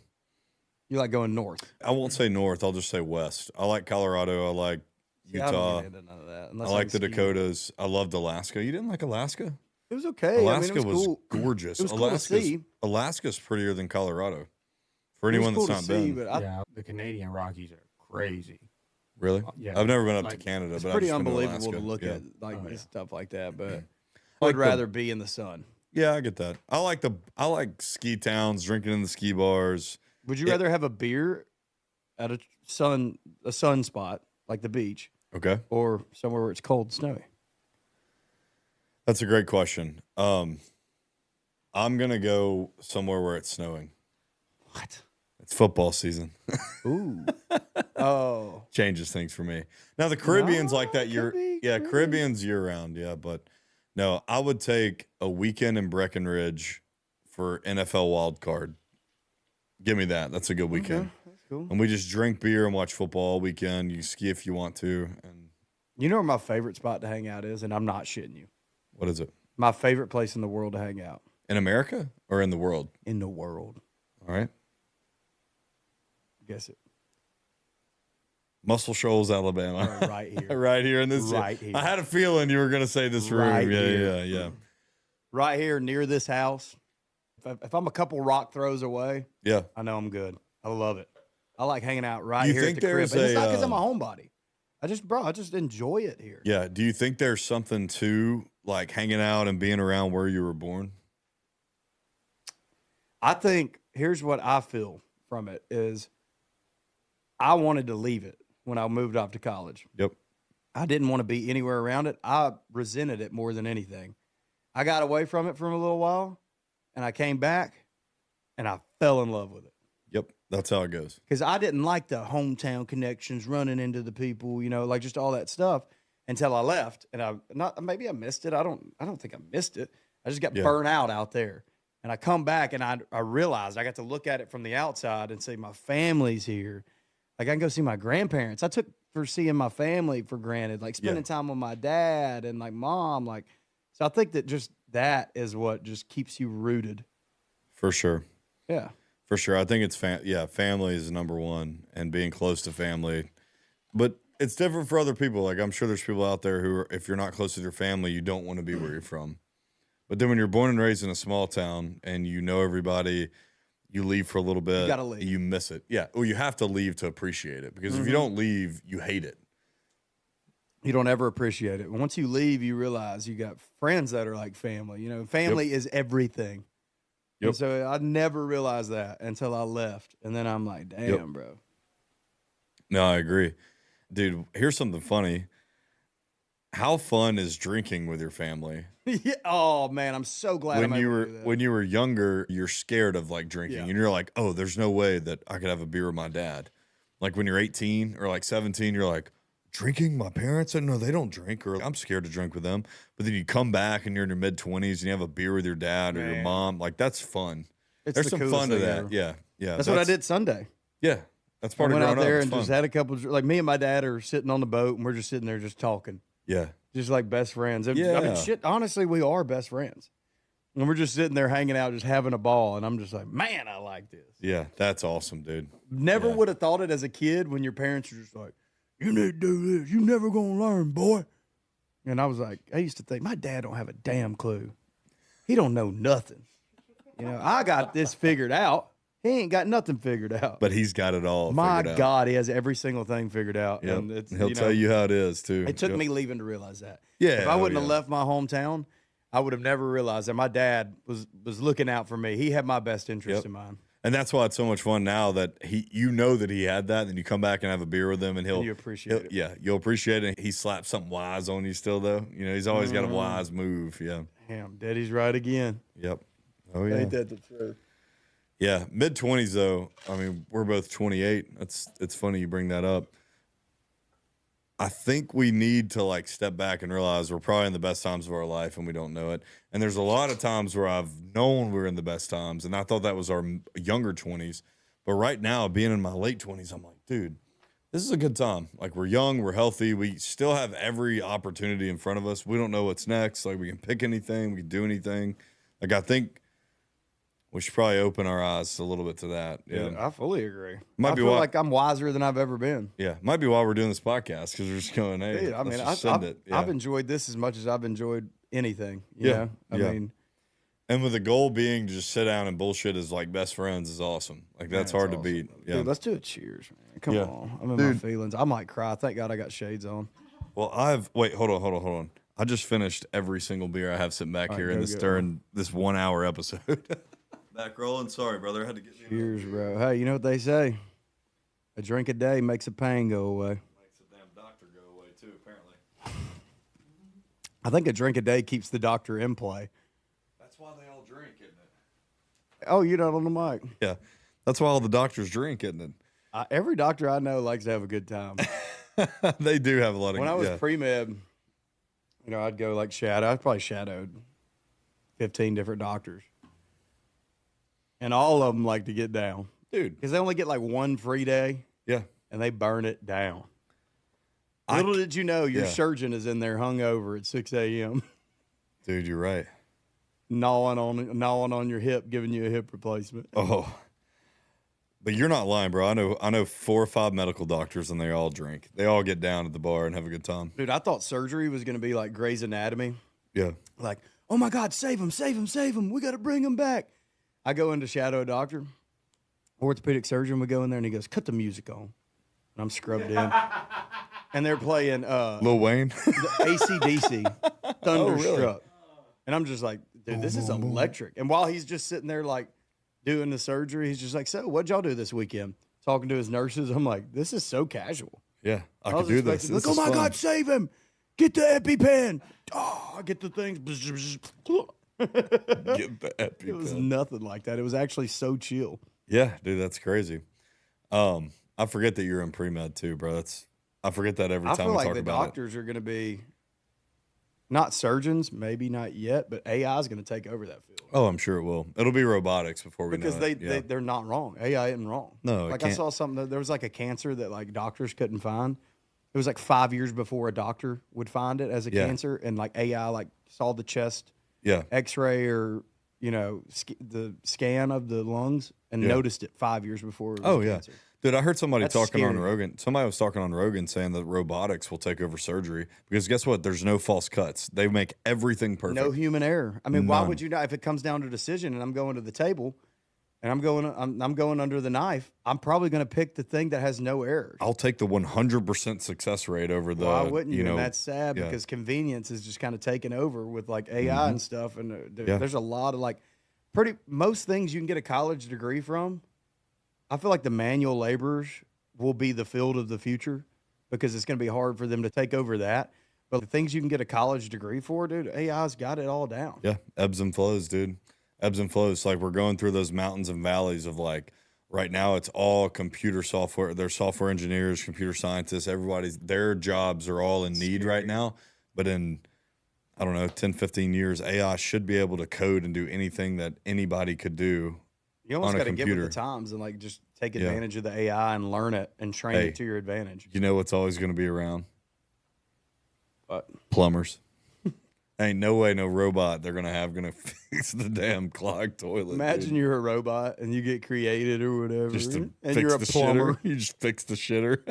You like going north. I won't say north. I'll just say west. I like Colorado. I like Yeah, I Utah. don't get into none of that. I unless like the can ski. Dakotas. I loved Alaska. You didn't like Alaska? It was okay. Alaska I mean, it was cool. gorgeous. It was cool to see. Alaska's prettier than Colorado. For It was anyone cool that's to not see, been, but Yeah, the Canadian Rockies are crazy. really? Yeah. I've never been up to Like, Canada, it's but pretty I've just been to unbelievable to Alaska. look Yeah. at like stuff like that. But like I'd the- rather be in the sun. Yeah, I get that. I like ski towns, drinking in the ski bars. Would you rather have a beer at a sun spot like the beach, Okay. or somewhere where it's cold and snowy? That's a great question. I'm going to go somewhere where it's snowing. What? It's football season. Ooh. Oh. Changes things for me. Now, the Caribbean's No, like that Caribbean's year round. Yeah. But no, I would take a weekend in Breckenridge for NFL wild card. Give me that. That's a good weekend. Okay, that's cool. And we just drink beer and watch football all weekend. You ski if you want to. And You know where my favorite spot to hang out is, and I'm not shitting you. what is it? My favorite place in the world to hang out. In America or in the world? In the world. All right. Guess it. Muscle Shoals, Alabama. Right here. Right here in this. Right here. I had a feeling you were going to say this room. Right Yeah, here. yeah. Right here near this house. If I'm a couple rock throws away, Yeah. I know I'm good. I love it. I like hanging out right You here think at the crib. there's And it's not because a, I'm a homebody. I just enjoy it here. Yeah. Do you think there's something to like hanging out and being around where you were born? I think here's what I feel from it is I wanted to leave it when I moved off to college. Yep. I didn't want to be anywhere around it. I resented it more than anything. I got away from it for a little while, and I came back, and I fell in love with it. Yep. That's how it goes. Because I didn't like the hometown connections, running into the people, like just all that stuff until I left. And maybe I missed it. I don't think I missed it. I just got burnt out there. And I come back and I realized I got to look at it from the outside and say, my family's here. Like I can go see my grandparents. I took for seeing my family for granted, like spending time with my dad and like mom. So I think that just that is what just keeps you rooted. For sure. Yeah. For sure. I think it's family is number one and being close to family. But it's different for other people. Like I'm sure there's people out there who are, if you're not close to your family, you don't want to be where you're from. But then when you're born and raised in a small town and you know everybody, you leave for a little bit. You gotta leave. You miss it. Yeah. Well, you have to leave to appreciate it because if you don't leave, you hate it. You don't ever appreciate it. Once you leave, you realize you got friends that are like family. Family is everything. Yep. And so I never realized that until I left. And then I'm like, damn, bro. No, I agree. Dude, here's something funny. How fun is drinking with your family? Yeah. Oh, man, I'm so glad When you were younger, you're scared of like drinking. Yeah. And you're like, oh, there's no way that I could have a beer with my dad. Like when you're 18 or like 17, you're like, drinking? My parents? No, they don't drink. Or I'm scared to drink with them. But then you come back and you're in your mid-20s and you have a beer with your dad or your mom. Like that's fun. There's some fun to that. Ever. Yeah. Yeah. That's what I did Sunday. Yeah. That's part I of went growing out there up. and just had a couple, like me and my dad are sitting on the boat and we're just sitting there just talking. Yeah. Just like best friends. I Yeah. mean, shit, honestly, we are best friends. And we're just sitting there hanging out, just having a ball. And I'm just like, man, I like this. Yeah. That's awesome, dude. Never would have thought it as a kid when your parents are just like, you need to do this. You never gonna learn, boy. And I was like, I used to think, my dad don't have a damn clue. He don't know nothing. I got this figured out. He ain't got nothing figured out. But he's got it all My figured out. God, he has every single thing figured out. Yep. And He'll tell you how it is, too. It took me leaving to realize that. Yeah, If I wouldn't oh, have yeah. left my hometown, I would have never realized that my dad was looking out for me. He had my best interest in mind. And that's why it's so much fun now that that he had that, and then you come back and have a beer with him, and you appreciate it. Yeah, you'll appreciate it. He slaps something wise on you still, though. He's always got a wise move. Yeah. Damn, Daddy's right again. Yep. Oh yeah. Ain't that the truth? Yeah, mid-20s though. I mean, we're both 28. It's funny you bring that up. I think we need to like step back and realize we're probably in the best times of our life and we don't know it. And there's a lot of times where I've known we're in the best times, and I thought that was our younger 20s. But right now, being in my late 20s, I'm like, dude, this is a good time. Like we're young, we're healthy, we still have every opportunity in front of us. We don't know what's next. Like we can pick anything, we can do anything. Like I think we should probably open our eyes a little bit to that. Yeah, I fully agree. Might I be feel why- like I'm wiser than I've ever been. Yeah, might be why we're doing this podcast because we're just going, hey, Dude, I let's mean, just send I've, it. Yeah. I've enjoyed this as much as I've enjoyed anything. You Yeah, know? I yeah. mean, And with the goal being to just sit down and bullshit as like best friends is awesome. Like that's hard to beat. Yeah. dude, let's do a cheers, man. Come Yeah. on. I'm in my feelings. I might cry. Thank God I got shades on. Well, hold on. I just finished every single beer I have sitting back here in go this get during this 1 hour episode. Back rolling. Sorry, brother. I had to get you. Cheers, bro. Hey, you know what they say? A drink a day makes a pain go away. Makes the damn doctor go away too. I think a drink a day keeps the doctor in play. That's why they all drink, isn't it? Oh, you're not on the mic. Yeah. That's why all the doctors drink, isn't it? Every doctor I know likes to have a good time. They do have a lot of. When I was pre-med, I'd go like shadow. I probably shadowed 15 different doctors. And all of them like to get down. Dude. Because they only get like one free day. Yeah. And they burn it down. Little did you know your surgeon is in there hungover at 6 a.m. Dude, you're right. gnawing on your hip, giving you a hip replacement. Oh. But you're not lying, bro. I know 4 or 5 medical doctors, and they all drink. They all get down at the bar and have a good time. Dude, I thought surgery was going to be like Grey's Anatomy. Yeah. Like, oh my God, save him, save him, save him. We got to bring him back. I go into shadow doctor, orthopedic surgeon. We go in there, and he goes, cut the music on. And I'm scrubbed in. And they're playing Lil Wayne? AC/DC, Thunderstruck. Oh, really? And I'm just like, dude, this is electric. And while he's just sitting there like doing the surgery, he's just like, so what'd y'all do this weekend? Talking to his nurses. I'm like, this is so casual. Yeah, I could do this. Like, oh my God, save him. Get the EpiPen. Oh, get the things. Get the EpiPen. It was nothing like that. It was actually so chill. Yeah, dude, that's crazy. I forget that you're in pre-med too, bro. I forget that every time we talk about it. I feel like the doctors are going to be not surgeons, maybe not yet, but AI is going to take over that field. Oh, I'm sure it will. It'll be robotics before we know it. Because they're not wrong. AI isn't wrong. No, like I saw something. There was like a cancer that like doctors couldn't find. It was like 5 years before a doctor would find it as a cancer, and like AI like saw the chest, X-ray or the scan of the lungs and noticed it 5 years before it was cancer. Dude, I heard somebody talking on Rogan. Somebody was talking on Rogan saying that robotics will take over surgery because guess what? There's no false cuts. They make everything perfect. No human error. I mean, why would you not? If it comes down to a decision and I'm going to the table and I'm going under the knife, I'm probably going to pick the thing that has no errors. I'll take the 100% success rate over the. Why wouldn't you? And that's sad because convenience is just kind of taking over with like AI and stuff. And there's a lot of like most things you can get a college degree from. I feel like the manual laborers will be the field of the future because it's going to be hard for them to take over that. But the things you can get a college degree for, dude, AI's got it all down. Yeah, ebbs and flows, dude. Ebbs and flows. Like we're going through those mountains and valleys of like right now it's all computer software. They're software engineers, computer scientists, their jobs are all in need right now. But in, I don't know, 10, 15 years, AI should be able to code and do anything that anybody could do. You almost got to get with the times and like just take advantage of the AI and learn it and train it to your advantage. You know what's always going to be around? What? Plumbers. Ain't no way no robot they're going to fix the damn clogged toilet. Imagine you're a robot and you get created or whatever. Just to and fix you're a the plumber. Shitter. You just fix the shitter.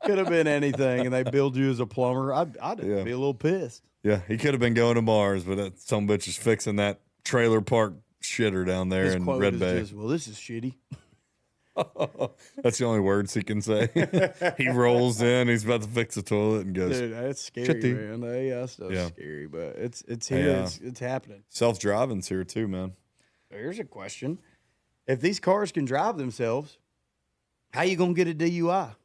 Could have been anything and they build you as a plumber. I'd be a little pissed. Yeah, he could have been going to Mars, but that some bitch is fixing that trailer park shitter down there in Red Bay. Well, this is shitty. That's the only words he can say. He rolls in, he's about to fix the toilet and goes, dude, that's scary, shitty. Man. The AI stuff's scary, but it's here. It's happening. Self-driving's here too, man. Here's a question. If these cars can drive themselves, how you going to get a DUI?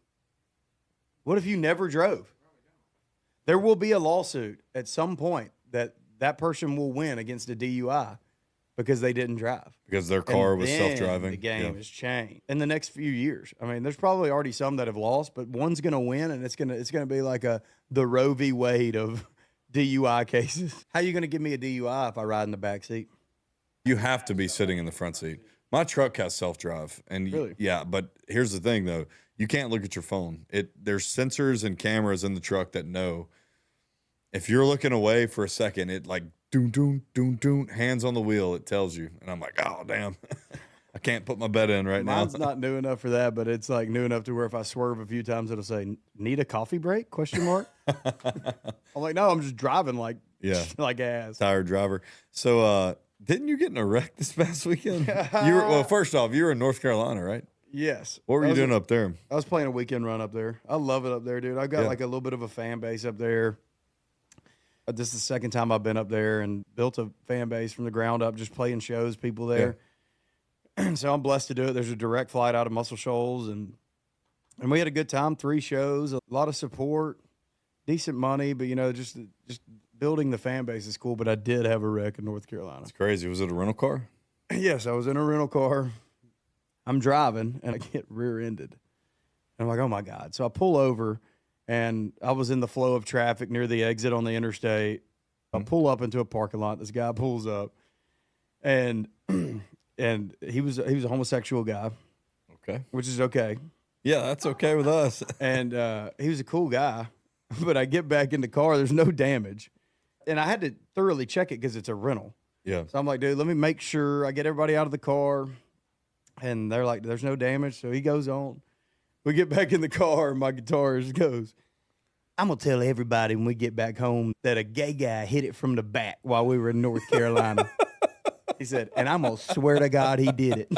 What if you never drove? There will be a lawsuit at some point that person will win against a DUI. Because they didn't drive. Because their car was self-driving. The game has changed in the next few years. I mean, there's probably already some that have lost, but one's going to win, and it's gonna be like the Roe v. Wade of DUI cases. How you going to give me a DUI if I ride in the back seat? You have to be sitting in the front seat. My truck has self-drive, and really? Yeah. But here's the thing, though: you can't look at your phone. There's sensors and cameras in the truck that know if you're looking away for a second, it like. Doon, doon, doon, doon, hands on the wheel, it tells you. And I'm like, oh, damn. I can't put my bed in right now. Mine's not new enough for that, but it's like new enough to where if I swerve a few times, it'll say, need a coffee break, ? I'm like, no, I'm just driving like ass. Tired driver. So didn't you get in a wreck this past weekend? Well, first off, you were in North Carolina, right? Yes. What were you doing up there? I was playing a weekend run up there. I love it up there, dude. I've got like a little bit of a fan base up there. This is the second time I've been up there and built a fan base from the ground up, just playing shows, people there. Yeah. So I'm blessed to do it. There's a direct flight out of Muscle Shoals, and we had a good time. 3 shows, a lot of support, decent money, but just building the fan base is cool, but I did have a wreck in North Carolina. It's crazy. Was it a rental car? Yes, I was in a rental car. I'm driving, and I get rear-ended. And I'm like, oh, my God. So I pull over, and I was in the flow of traffic near the exit on the interstate. I pull up into a parking lot. This guy pulls up, and and he was a homosexual guy. Okay. Which is okay. Yeah, that's okay with us. And he was a cool guy. But I get back in the car. There's no damage. And I had to thoroughly check it because it's a rental. Yeah. So I'm like, dude, let me make sure I get everybody out of the car. And they're like, there's no damage. So he goes on. We get back in the car, and my guitarist goes, I'm going to tell everybody when we get back home that a gay guy hit it from the back while we were in North Carolina. He said, and I'm going to swear to God he did it.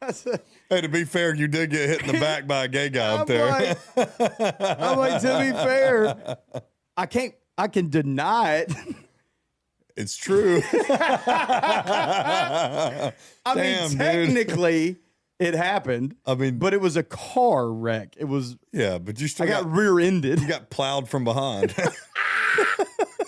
I said, hey, to be fair, you did get hit in the back by a gay guy up there. I'm like, to be fair, I can deny it. It's true. I mean, technically, it happened. I mean, but it was a car wreck. It was. Yeah, but you still I got rear-ended. You got plowed from behind.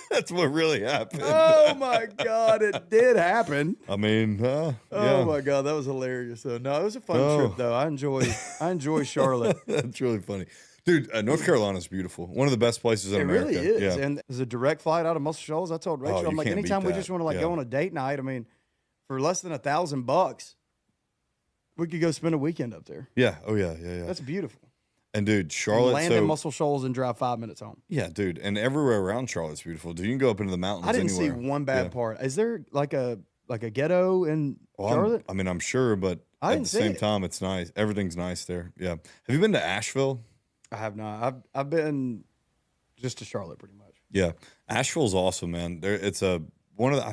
That's what really happened. Oh my God, it did happen. I mean, oh my God, that was hilarious. So no, it was a fun trip though. I enjoy Charlotte. That's really funny. Dude, North Carolina's beautiful. One of the best places in America. It really is. Yeah. And there's a direct flight out of Muscle Shoals. I told Rachel, I'm like, anytime we just want to go on a date night, I mean, for less than $1,000, we could go spend a weekend up there. Yeah. Oh yeah. That's beautiful. And dude, Charlotte, land in Muscle Shoals and drive 5 minutes home. Yeah, dude, and everywhere around Charlotte's beautiful. Dude, you can go up into the mountains. I didn't anywhere. see one bad part. Is there like a ghetto in Charlotte? I mean, I'm sure, but at the same time, it's nice. Everything's nice there. Yeah. Have you been to Asheville? I have not. I've been just to Charlotte pretty much. Yeah, Asheville's awesome, man. It's I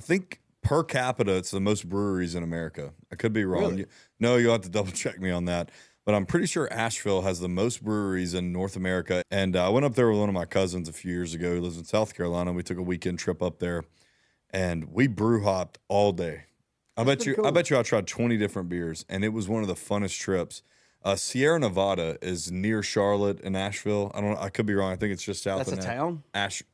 think per capita, it's the most breweries in America. I could be wrong. Really? No, you'll have to double check me on that. But I'm pretty sure Asheville has the most breweries in North America. And I went up there with one of my cousins a few years ago. He lives in South Carolina. We took a weekend trip up there, and we brew hopped all day. I bet you I tried 20 different beers, and it was one of the funnest trips. Sierra Nevada is near Charlotte and Asheville. I could be wrong. I think it's just south. That's a town?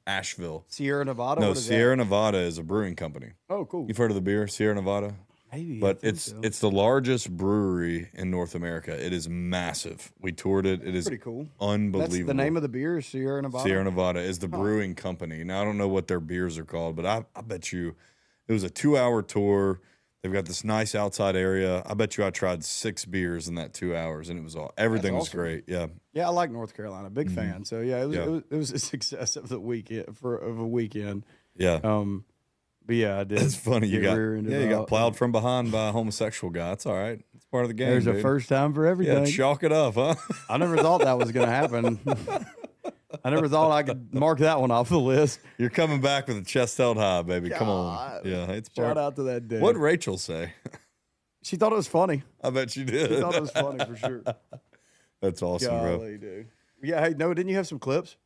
Asheville. Sierra Nevada? No, what is Sierra that? Nevada is a brewing company. Oh, cool. You've heard of the beer, Sierra Nevada? Maybe. But it's the largest brewery in North America. It is massive. We toured it. It is pretty cool. Unbelievable. That's the name of the beer is Sierra Nevada? Sierra Nevada is the brewing company. Now, I don't know what their beers are called, but I bet you it was a 2-hour tour. They've got this nice outside area. I bet you I tried 6 beers in that 2 hours, and it was everything was great. Yeah. Yeah, I like North Carolina. Big fan. So yeah, it was a success of the weekend of a weekend. Yeah. But yeah, I did. It's funny. You got plowed from behind by a homosexual guy. It's all right. It's part of the game. There's a first time for everything. Yeah, chalk it up, huh? I never thought that was going to happen. I never thought I could mark that one off the list. You're coming back with a chest held high, baby. Come on. Yeah, it's shout out to that dude. What'd Rachel say? She thought it was funny. I bet she did. She thought it was funny for sure. That's awesome, Golly, dude. Yeah, hey, Noah, didn't you have some clips?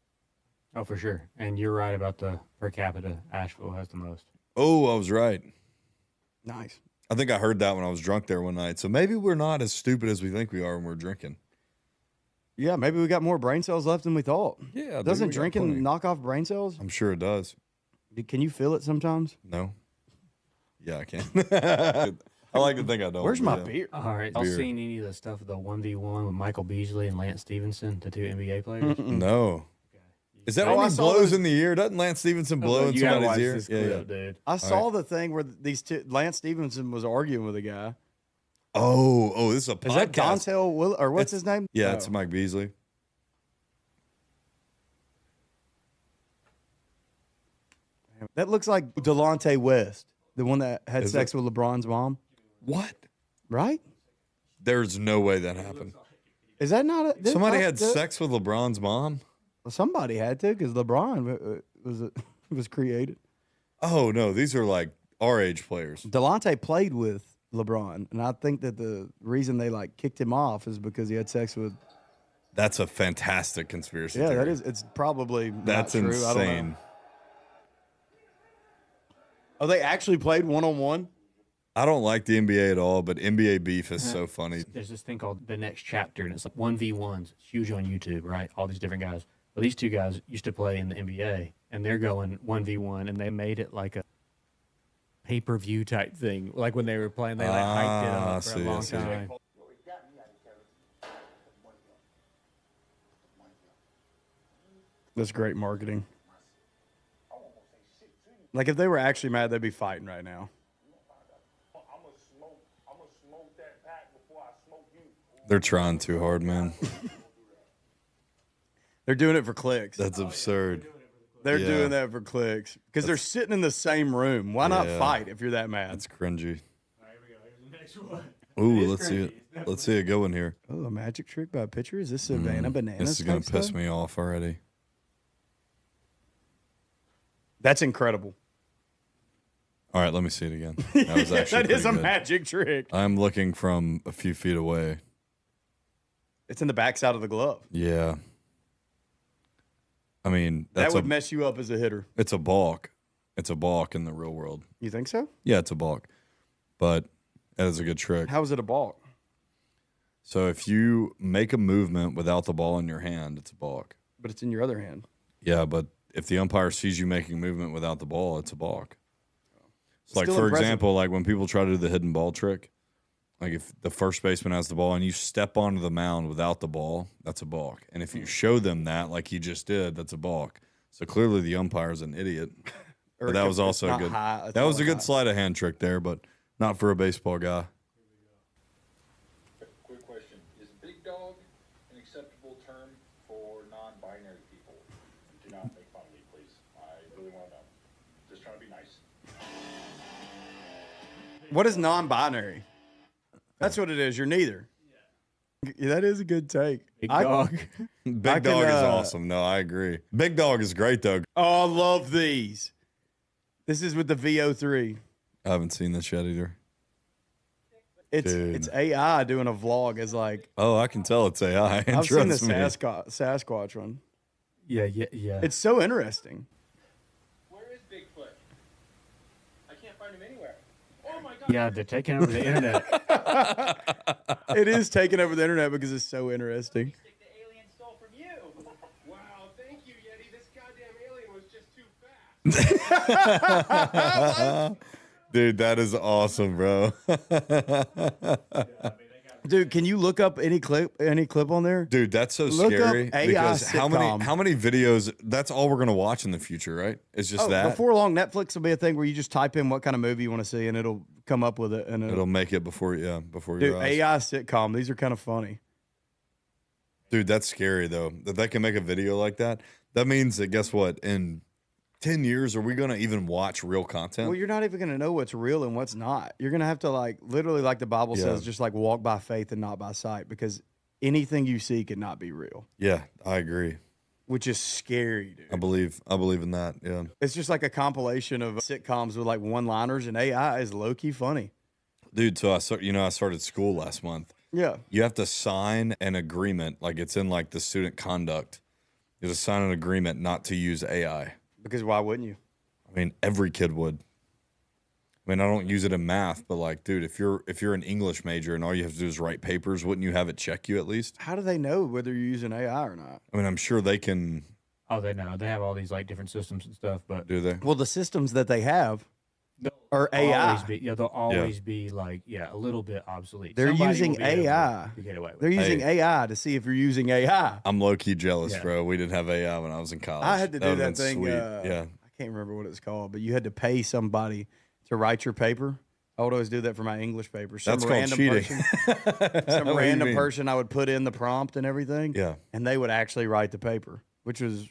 Oh, for sure. And you're right about the per capita. Asheville has the most. Oh, I was right. Nice. I think I heard that when I was drunk there one night. So maybe we're not as stupid as we think we are when we're drinking. Yeah, maybe we got more brain cells left than we thought. Yeah. Doesn't drinking knock off brain cells? I'm sure it does. Can you feel it sometimes? No. Yeah, I can. I like to think I don't. Where's my beer? All right. Y'all seen any of the stuff, the 1v1 with Michael Beasley and Lance Stevenson, the 2 NBA players? No. Is that when he blows in the ear? Doesn't Lance Stevenson blow in somebody's ear? This clip, dude. I saw the thing where these two, Lance Stevenson was arguing with a guy. Oh, this is a podcast. Is that Dontel Will or what's his name? Yeah, it's Mike Beasley. That looks like Delonte West, the one that had sex with LeBron's mom. What? Right? There's no way that happened. Is that not a... Somebody had sex with LeBron's mom? Well, somebody had to because LeBron was created. Oh, no. These are like our age players. Delonte played with LeBron, and I think that the reason they kicked him off is because he had sex with... That's a fantastic conspiracy theory. that is. It's probably That's not true. insane. I don't know. Oh, they actually played one-on-one? I don't like the NBA at all, but NBA beef is so funny. There's this thing called The Next Chapter, and it's like 1v1s. It's huge on YouTube, right? All these different guys. Well, these two guys used to play in the NBA, and they're going 1v1, and they made it like a pay-per-view type thing. Like when they were playing, they like hyped it up for a long time. That's great marketing. Like if they were actually mad, they'd be fighting right now. They're trying too hard, man. They're doing it for clicks. That's absurd. They're doing that for clicks because they're sitting in the same room. Why not fight if you're that mad? That's cringy. All right, here we go. Here's the next one. Ooh, let's see it. Let's see it go in here. Oh, a magic trick by a pitcher? Is this Savannah Bananas? This is gonna piss me off already. That's incredible. All right, let me see it again. That was actually that is a good. magic trick. I'm looking from a few feet away. It's in the backside of the glove. Yeah. I mean, That would mess you up as a hitter. It's a balk. It's a balk in the real world. You think so? Yeah, it's a balk. But that is a good trick. How is it a balk? So if you make a movement without the ball in your hand, it's a balk. But it's in your other hand. Yeah, but if the umpire sees you making movement without the ball, it's a balk. It's like, Still for impressive. example, like when people try to do the hidden ball trick, like if the first baseman has the ball and you step onto the mound without the ball, that's a balk. And if you show them that, like you just did, that's a balk. So clearly the umpire's an idiot. But that was also good. That was a good sleight of hand trick there, but not for a baseball guy. Quick question. Is big dog an acceptable term for non-binary people? Do not make fun of me, please. I really want to know. Just trying to be nice. What is non-binary? That's what it is. You're neither. Yeah, that is a good take. Big dog. Big dog is awesome. No, I agree. Big dog is great, though. Oh, I love these. This is with the VO3. I haven't seen this yet either. It's AI doing a vlog as like. Oh, I can tell it's AI. I've seen the Trust me. Sasquatch one. Yeah. It's so interesting. Where is Bigfoot? I can't find him anywhere. Oh my God. Yeah, they're taking over the internet. It is taking over the internet because it's so interesting. Stick the alien stole from you. Wow, thank you, Yeti. This goddamn alien was just too fast. Dude, that is awesome, bro. Dude, can you look up any clip on there? Dude, that's so Look scary up AI because how sitcom. many videos? That's all we're gonna watch in the future, right? It's just that Before long, Netflix will be a thing where you just type in what kind of movie you want to see, and it'll come up with it. And it'll make it before your dude, eyes. AI sitcom. These are kind of funny. Dude, that's scary though. That they can make a video like that. That means that guess what? In 10 years, are we gonna even watch real content? Well, you're not even gonna know what's real and what's not. You're gonna have to like literally, like the Bible says, just like walk by faith and not by sight, because anything you see could not be real. Yeah, I agree. Which is scary, dude. I believe in that. Yeah. It's just like a compilation of sitcoms with like one-liners, and AI is low-key funny. Dude, so I started school last month. Yeah. You have to sign an agreement, like it's in like the student conduct. You have to sign an agreement not to use AI. Because why wouldn't you? I mean, every kid would. I mean, I don't use it in math, but like, dude, if you're an English major and all you have to do is write papers, wouldn't you have it check you at least? How do they know whether you're using AI or not? I mean, I'm sure they can. Oh, they know. They have all these like different systems and stuff, but Do they? Well, the systems that they have are AI. They'll always be like, a little bit obsolete. They're Somebody using will be able AI. to get away with They're it. using AI to see if you're using AI. I'm low key jealous, Yeah. bro. We didn't have AI when I was in college. I had to do would've that been thing. Sweet. I can't remember what it's called, but you had to pay somebody to write your paper. I would always do that for my English paper. That's called cheating. Some What do you random mean? person, I would put in the prompt and everything. Yeah. And they would actually write the paper, which was,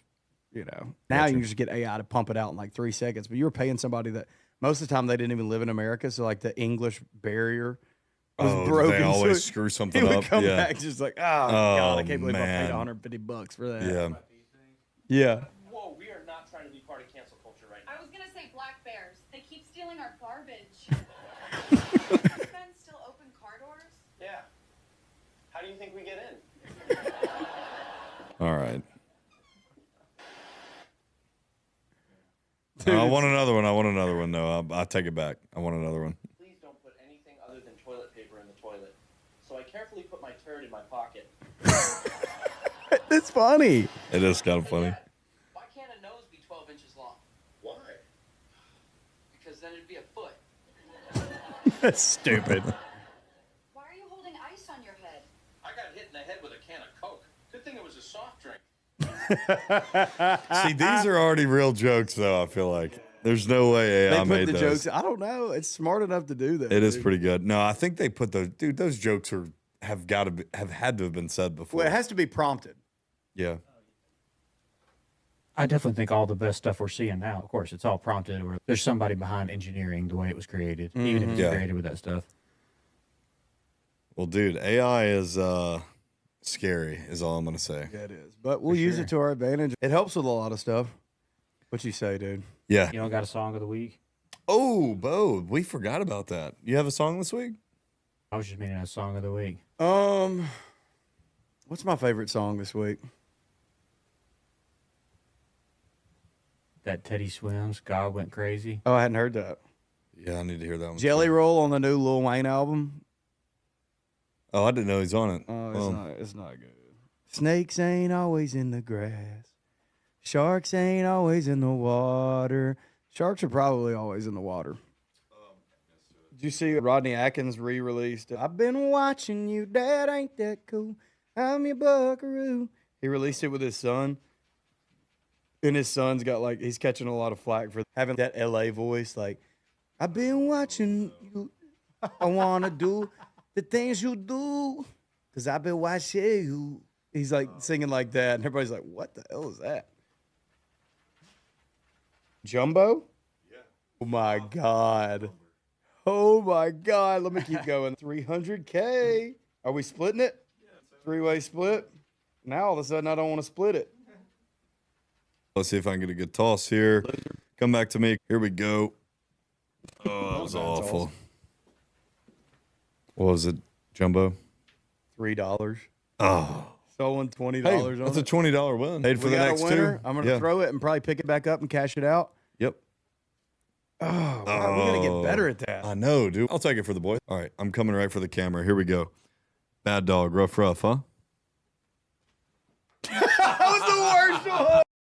now you can just get AI to pump it out in like 3 seconds. But you were paying somebody that most of the time they didn't even live in America. So like the English barrier was broken. They always so screw he something would up. come Yeah. back just like, God, I Oh, can't believe I man. paid $150 for that. Yeah. Yeah. Whoa, we are not trying to be part of cancel culture right now. I was gonna say black bears. They keep stealing our garbage. Ben still open car doors? Yeah. How do you think we get in? All right. I want another one. No, I take it back. I want another one. Please don't put anything other than toilet paper in the toilet. So I carefully put my turd in my pocket. It's funny. It is kind of funny. Why can't a nose be 12 inches then it'd be a foot. That's stupid. Why are you holding ice on your head? I got hit in the head with a can of Coke. Good thing it was a soft drink. See, these are already real jokes, though. I feel like there's no way AI They put made the those. jokes. I don't know. It's smart enough to do that. It is dude. pretty good. No, I think they put those. Dude, those jokes have had to have been said before. Well, it has to be prompted. Yeah. I definitely think all the best stuff we're seeing now, of course, it's all prompted or there's somebody behind engineering the way it was created, even if it's Yeah. created with that stuff. Well, dude, AI is scary, is all I'm gonna say. Yeah, it is. But we'll use it to our advantage. It helps with a lot of stuff. What you say, dude? Yeah. You know, got a song of the week? Oh, Bo, we forgot about that. You have a song this week? I was just meaning a song of the week. What's my favorite song this week? That Teddy Swims, God Went Crazy. Oh, I hadn't heard that. Yeah, I need to hear that one. Jelly too. Roll on the new Lil Wayne album. Oh, I didn't know he's on it. Oh, it's not good. Snakes ain't always in the grass. Sharks ain't always in the water. Sharks are probably always in the water. Did you see Rodney Atkins re-released? I've been watching you, Dad, ain't that cool? I'm your buckaroo. He released it with his son. And his son's got like, he's catching a lot of flack for having that LA voice. Like, I've been watching you. I want to do the things you do. Because I've been watching you. He's like singing like that. And everybody's like, what the hell is that? Jumbo? Yeah. Oh my God. Oh my God. Let me keep going. 300K. Are we splitting it? Three-way split? Now all of a sudden I don't want to split it. Let's see if I can get a good toss here. Come back to me. Here we go. Oh, that was awful. awesome. What was it, Jumbo? $3. Oh. Stolen $20 Hey, on that's a it. $20 win. Paid for We the got next a winner. two. I'm going to throw it and probably pick it back up and cash it out. Yep. Oh, wow, we're going to get better at that. I know, dude. I'll take it for the boys. All right, I'm coming right for the camera. Here we go. Bad dog, rough, huh?